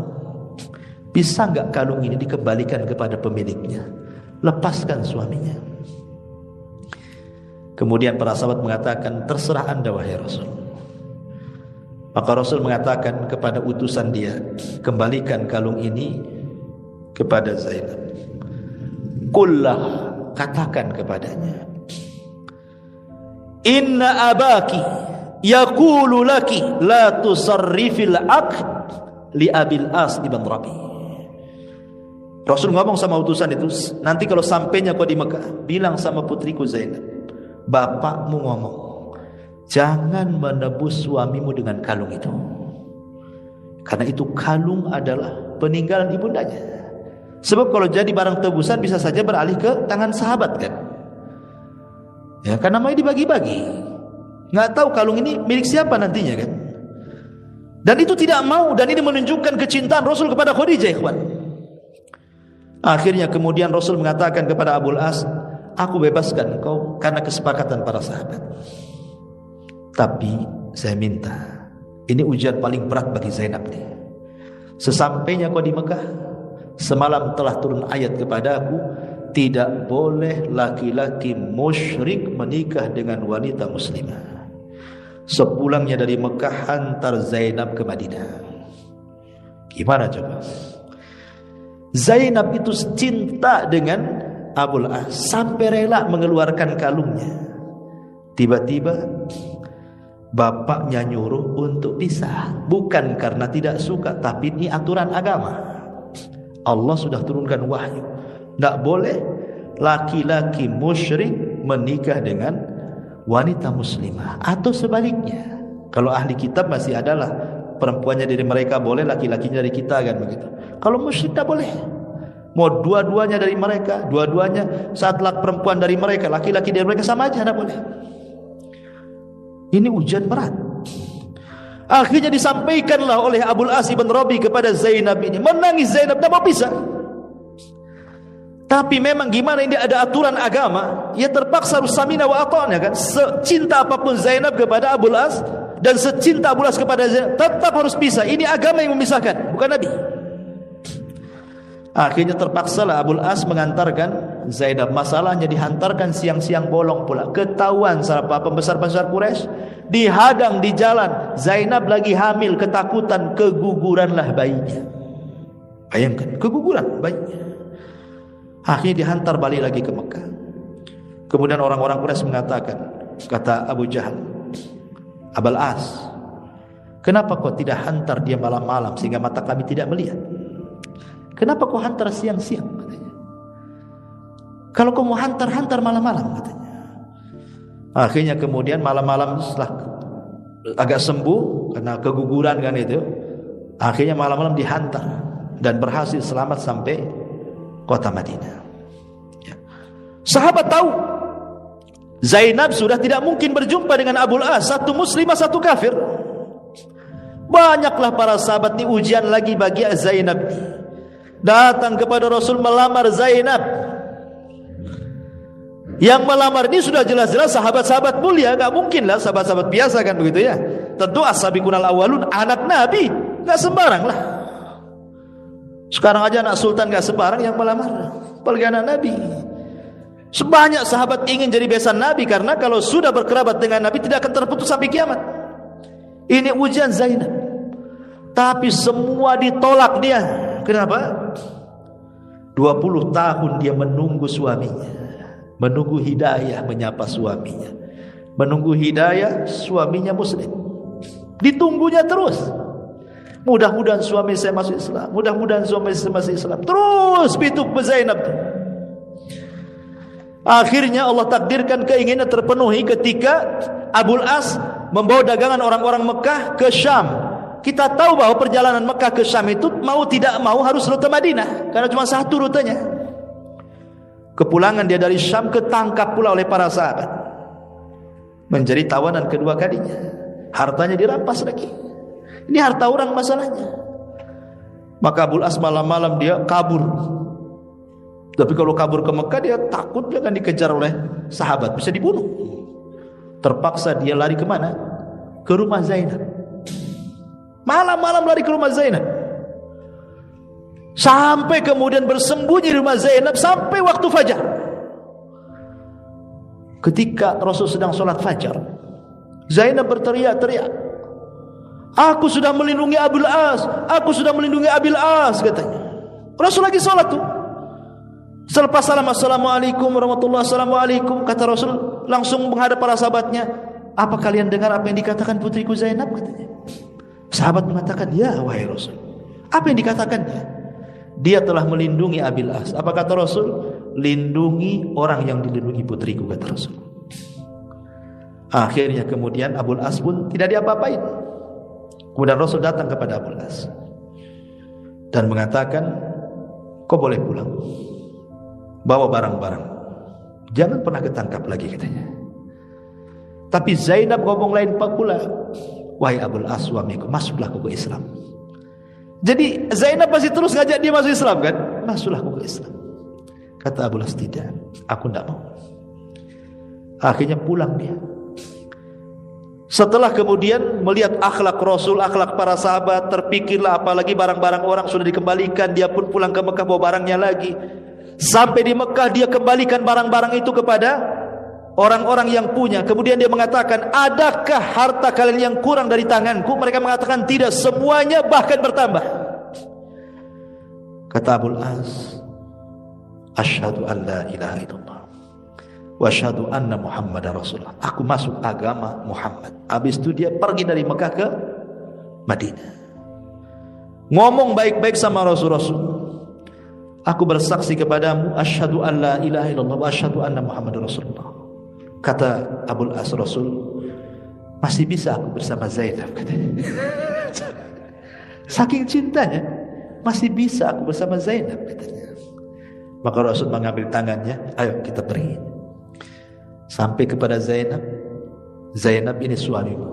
bisa enggak kalung ini dikembalikan kepada pemiliknya? Lepaskan suaminya. Kemudian para sahabat mengatakan, terserah Anda wahai Rasul. Maka Rasul mengatakan kepada utusan dia, kembalikan kalung ini kepada Zainab. Qullah, katakan kepadanya, inna abaki yaqulu laki la tusarrifil aqd li Abil As ibn Rabi'. Rasul ngomong sama utusan itu, nanti kalau sampainya kau di Mekah, bilang sama putriku Zainab, bapakmu ngomong, jangan menebus suamimu dengan kalung itu, karena itu kalung adalah peninggalan ibundanya. Sebab kalau jadi barang tebusan bisa saja beralih ke tangan sahabat, kan? Ya, karena mau dibagi-bagi, nggak tahu kalung ini milik siapa nantinya, kan? Dan itu tidak mau, dan ini menunjukkan kecintaan Rasul kepada Khadijah, ikhwan. Akhirnya kemudian Rasul mengatakan kepada Abul As, aku bebaskan kau karena kesepakatan para sahabat. Tapi saya minta, ini ujian paling berat bagi Zainab nih. Sesampainya kau di Mekah, semalam telah turun ayat kepada aku, tidak boleh laki-laki musyrik menikah dengan wanita muslimah. Sepulangnya dari Mekah, hantar Zainab ke Madinah. Gimana coba? Zainab itu cinta dengan Abul As sampai rela mengeluarkan kalungnya. Tiba-tiba bapaknya nyuruh untuk pisah, bukan karena tidak suka, tapi ini aturan agama. Allah sudah turunkan wahyu, tidak boleh laki-laki musyrik menikah dengan wanita muslimah, atau sebaliknya. Kalau ahli kitab masih adalah perempuannya dari mereka boleh, laki-lakinya dari kita, kan begitu. Kalau musyrik tidak boleh. Mau dua-duanya dari mereka, dua-duanya saatlah perempuan dari mereka, laki-laki dari mereka, sama aja, tidak boleh. Ini ujian berat. Akhirnya disampaikanlah oleh Abul As bin Rabi' kepada Zainab ini. Menangis Zainab, tak mau pisah. Tapi memang gimana, ini ada aturan agama, ya terpaksa harus samina wa ata'na, kan? Secinta apapun Zainab kepada Abul As dan secinta Abul As kepada Zainab, tetap harus pisah. Ini agama yang memisahkan, bukan Nabi. Akhirnya terpaksalah Abul As mengantarkan Zainab. Masalahnya dihantarkan siang-siang bolong pula. Ketahuan sama pembesar-pembesar Quraisy, dihadang di jalan. Zainab lagi hamil, ketakutan, keguguranlah bayinya. Bayangkan, keguguran bayinya. Akhirnya dihantar balik lagi ke Mekah. Kemudian orang-orang Quraisy mengatakan, kata Abu Jahal, Abul As, kenapa kau tidak hantar dia malam-malam sehingga mata kami tidak melihat? Kenapa kau hantar siang-siang, katanya? Kalau kau mau hantar malam-malam, katanya. Akhirnya kemudian malam-malam setelah agak sembuh karena keguguran, kan itu, akhirnya malam-malam dihantar dan berhasil selamat sampai kota Madinah. Sahabat tahu Zainab sudah tidak mungkin berjumpa dengan Abul As, satu muslimah satu kafir. Banyaklah para sahabat ini ujian lagi bagi Zainab. Datang kepada Rasul melamar Zainab. Yang melamar ini sudah jelas-jelas sahabat-sahabat mulia, gak mungkin lah sahabat-sahabat biasa kan begitu ya. Tentu as-sabiqunal awwalun, anak Nabi, gak sembarang lah. Sekarang aja anak sultan gak sembarang yang melamar, apalagi anak Nabi. Sebanyak sahabat ingin jadi besan Nabi, karena kalau sudah berkerabat dengan Nabi tidak akan terputus sampai kiamat. Ini ujian Zainab, tapi semua ditolak dia. Kenapa? 20 tahun dia menunggu suaminya, menunggu hidayah menyapa suaminya, menunggu hidayah suaminya muslim. Ditunggunya terus. Mudah-mudahan suami saya masuk Islam, mudah-mudahan suami saya masuk Islam. Terus pituk Zainab. Akhirnya Allah takdirkan keinginan terpenuhi ketika Abul As membawa dagangan orang-orang Mekah ke Syam. Kita tahu bahwa perjalanan Mekah ke Syam itu mau tidak mau harus rute Madinah, karena cuma satu rutenya. Kepulangan dia dari Syam ketangkap pula oleh para sahabat, menjadi tawanan kedua kalinya. Hartanya dirampas lagi. Ini harta orang masalahnya. Maka Abul As malam-malam dia kabur. Tapi kalau kabur ke Mekah dia takut dia akan dikejar oleh sahabat, bisa dibunuh. Terpaksa dia lari kemana? Ke rumah Zainab. Malam-malam lari ke rumah Zainab. Sampai kemudian bersembunyi di rumah Zainab sampai waktu fajar. Ketika Rasul sedang sholat fajar, Zainab berteriak-teriak, "Aku sudah melindungi Abul As, aku sudah melindungi Abil As," katanya. Rasul lagi sholat tuh. Selepas salam, "Assalamualaikum warahmatullahi wabarakatuh," kata Rasul, langsung menghadap para sahabatnya, "Apa kalian dengar apa yang dikatakan putriku Zainab?" katanya. Sahabat mengatakan, "Ya wahai Rasul." "Apa yang dikatakannya?" "Dia telah melindungi Abil As." Apa kata Rasul? "Lindungi orang yang dilindungi putriku," kata Rasul. Akhirnya kemudian Abul As pun tidak diapa-apain. Kemudian Rasul datang kepada Abul As dan mengatakan, "Kau boleh pulang, bawa barang-barang, jangan pernah ketangkap lagi," katanya. Tapi Zainab ngomong lain pula, "Wahai Abul As, suamiku, masuklah kau ke Islam." Jadi Zainab masih terus ngajak dia masuk Islam kan? "Masuklah kau ke Islam." Kata Abul As, "Tidak, aku tidak mau." Akhirnya pulang dia. Setelah kemudian melihat akhlak Rasul, akhlak para sahabat, terpikirlah apalagi barang-barang orang sudah dikembalikan, dia pun pulang ke Mekah bawa barangnya lagi. Sampai di Mekah dia kembalikan barang-barang itu kepada orang-orang yang punya. Kemudian dia mengatakan, "Adakah harta kalian yang kurang dari tanganku?" Mereka mengatakan, "Tidak, semuanya bahkan bertambah." Kata Abul As, "Asyhadu an la ilaha illallah wa asyhadu anna Muhammadar Rasulullah." Aku masuk agama Muhammad. Habis itu dia pergi dari Mekah ke Madinah. Ngomong baik-baik sama Rasul-Rasul. "Aku bersaksi kepadamu, asyhadu an la ilaha illallah wa asyhadu anna Muhammadar Rasulullah." Kata Abul As, "Rasul, masih bisa aku bersama Zainab," katanya. Saking cintanya, masih bisa aku bersama Zainab, katanya. Maka Rasul mengambil tangannya, "Ayo kita pergi." Sampai kepada Zainab, "Zainab, ini suamimu,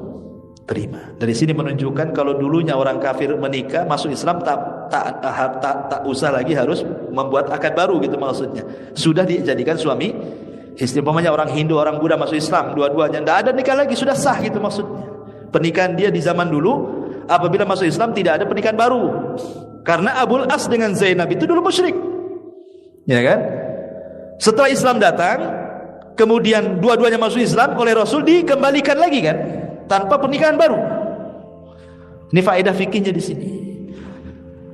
terima." Dari sini menunjukkan kalau dulunya orang kafir menikah masuk Islam tak usah lagi harus membuat akad baru gitu maksudnya. Sudah dijadikan suami istri. Umpamanya orang Hindu, orang Buddha masuk Islam, dua-duanya tidak ada nikah lagi, sudah sah gitu maksudnya. Pernikahan dia di zaman dulu, apabila masuk Islam tidak ada pernikahan baru. Karena Abul As dengan Zainab itu dulu musyrik, ya kan? Setelah Islam datang, kemudian dua-duanya masuk Islam oleh Rasul, dikembalikan lagi kan, tanpa pernikahan baru. Ini faedah fikihnya di sini.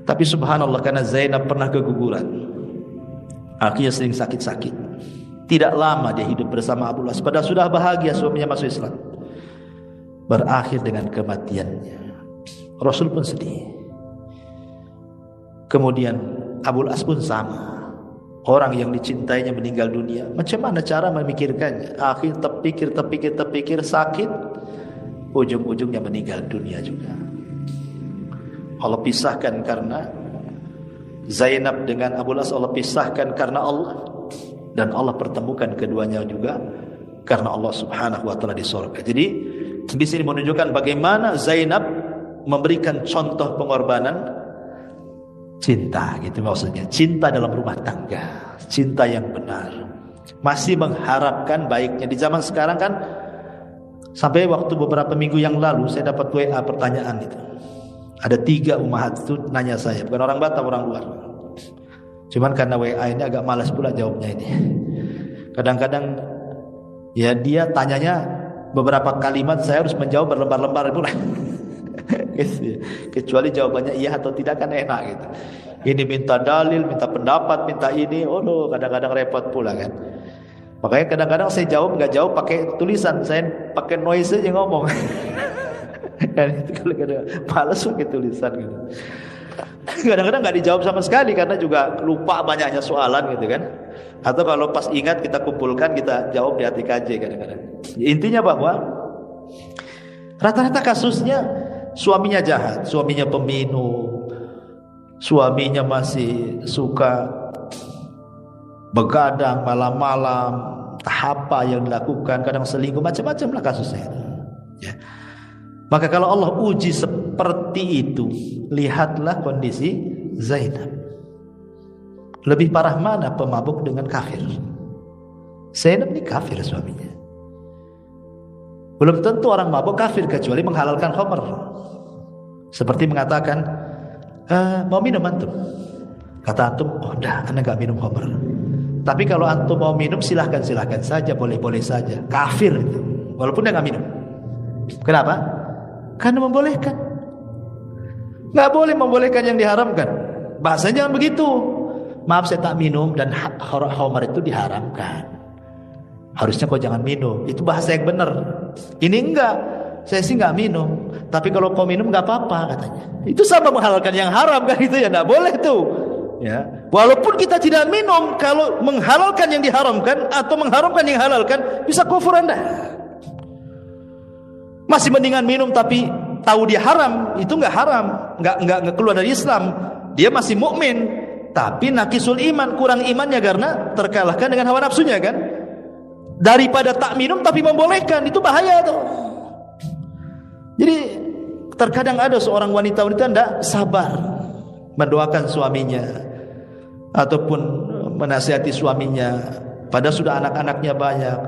Tapi subhanallah, karena Zainab pernah keguguran, akhirnya sering sakit-sakit. Tidak lama dia hidup bersama Abul As, padahal sudah bahagia suaminya masuk Islam. Berakhir dengan kematiannya. Rasul pun sedih. Kemudian Abul As pun sama. Orang yang dicintainya meninggal dunia, macam mana cara memikirkannya? Akhir terpikir sakit, ujung-ujungnya meninggal dunia juga. Allah pisahkan karena Zainab dengan Abul As, Allah pisahkan karena Allah. dan Allah pertemukan keduanya juga karena Allah Subhanahu wa taala di surga. Jadi di sini menunjukkan bagaimana Zainab memberikan contoh pengorbanan cinta, gitu maksudnya. Cinta dalam rumah tangga, cinta yang benar. Masih mengharapkan baiknya. Di zaman sekarang kan, sampai waktu beberapa minggu yang lalu saya dapat WA pertanyaan itu. Ada 3 ummahat itu nanya saya, bukan orang Batam, orang luar. Cuman karena WA ini agak malas pula jawabnya ini. Kadang-kadang ya dia tanyanya beberapa kalimat, saya harus menjawab berlembar-lembar pula. Kecuali jawabannya iya atau tidak kan enak gitu. Ini minta dalil, minta pendapat, minta ini, kadang-kadang repot pula kan. Makanya kadang-kadang saya nggak jawab pakai tulisan, saya pakai noise aja ngomong. Dan itu kadang-kadang malas pakai tulisan gitu. Kadang-kadang nggak dijawab sama sekali karena juga lupa banyaknya soalan gitu kan. Atau kalau pas ingat kita kumpulkan, kita jawab di ATKJ kadang-kadang. Intinya bahwa rata-rata kasusnya suaminya jahat, suaminya peminum, suaminya masih suka begadang malam-malam, apa yang dilakukan, kadang selingkuh, macam-macam lah kasusnya itu. Ya. Maka kalau Allah uji seperti itu, lihatlah kondisi Zainab. Lebih parah mana pemabuk dengan kafir? Zainab ini kafir suaminya. Belum tentu orang mabuk kafir kecuali menghalalkan khamr. Seperti mengatakan, mau minum antum? Kata antum, oh dah, anda gak minum khamr. Tapi kalau antum mau minum silahkan saja, boleh-boleh saja. Kafir itu, walaupun dia gak minum. Kenapa? Karena membolehkan. Gak boleh membolehkan yang diharamkan. Bahasanya jangan begitu. Maaf saya tak minum dan khamr itu diharamkan. Harusnya kau jangan minum. Itu bahasa yang benar. Ini enggak. Saya sih enggak minum. Tapi kalau kau minum enggak apa-apa katanya. Itu sama menghalalkan yang haram kan, itu ya enggak boleh tuh. Ya. Walaupun kita tidak minum, kalau menghalalkan yang diharamkan atau mengharamkan yang halalkan, bisa kufur Anda. Masih mendingan minum tapi tahu dia haram, itu enggak haram, enggak keluar dari Islam. Dia masih mukmin, tapi naqisul iman, kurang imannya karena terkalahkan dengan hawa nafsunya kan. Daripada tak minum tapi membolehkan, itu bahaya tuh. Jadi terkadang ada seorang wanita-wanita tidak sabar mendoakan suaminya ataupun menasihati suaminya, padahal sudah anak-anaknya banyak.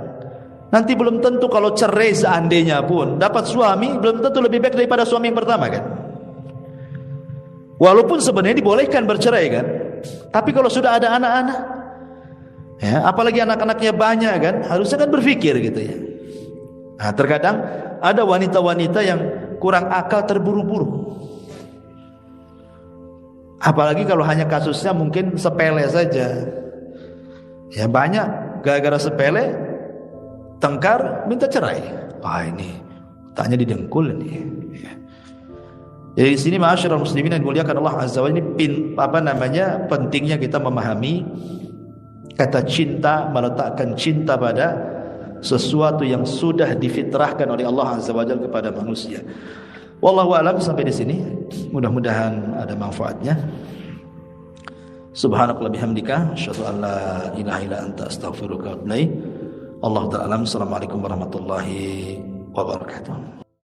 Nanti belum tentu kalau cerai seandainya pun dapat suami, belum tentu lebih baik daripada suami yang pertama kan. Walaupun sebenarnya dibolehkan bercerai kan, tapi kalau sudah ada anak-anak, ya, apalagi anak-anaknya banyak kan, harusnya kan berpikir gitu ya. Nah, terkadang ada wanita-wanita yang kurang akal, terburu-buru. Apalagi kalau hanya kasusnya mungkin sepele saja. Ya banyak gara-gara sepele tengkar minta cerai. Wah ini tanya didengkul ini. Ya. Jadi di sini ma'asyiral muslimin yang dimuliakan Allah Azza wa Jalla, ini pentingnya kita memahami kata cinta, meletakkan cinta pada sesuatu yang sudah difitrahkan oleh Allah Azza wa Jalla kepada manusia. Wallahu a'lam. Sampai di sini, mudah-mudahan ada manfaatnya. Subhanakallah bihamdika, asyhadu an la ilaha illa anta, astaghfiruka wa atubu ilaik. Allahu ta'ala. Assalamualaikum warahmatullahi wabarakatuh.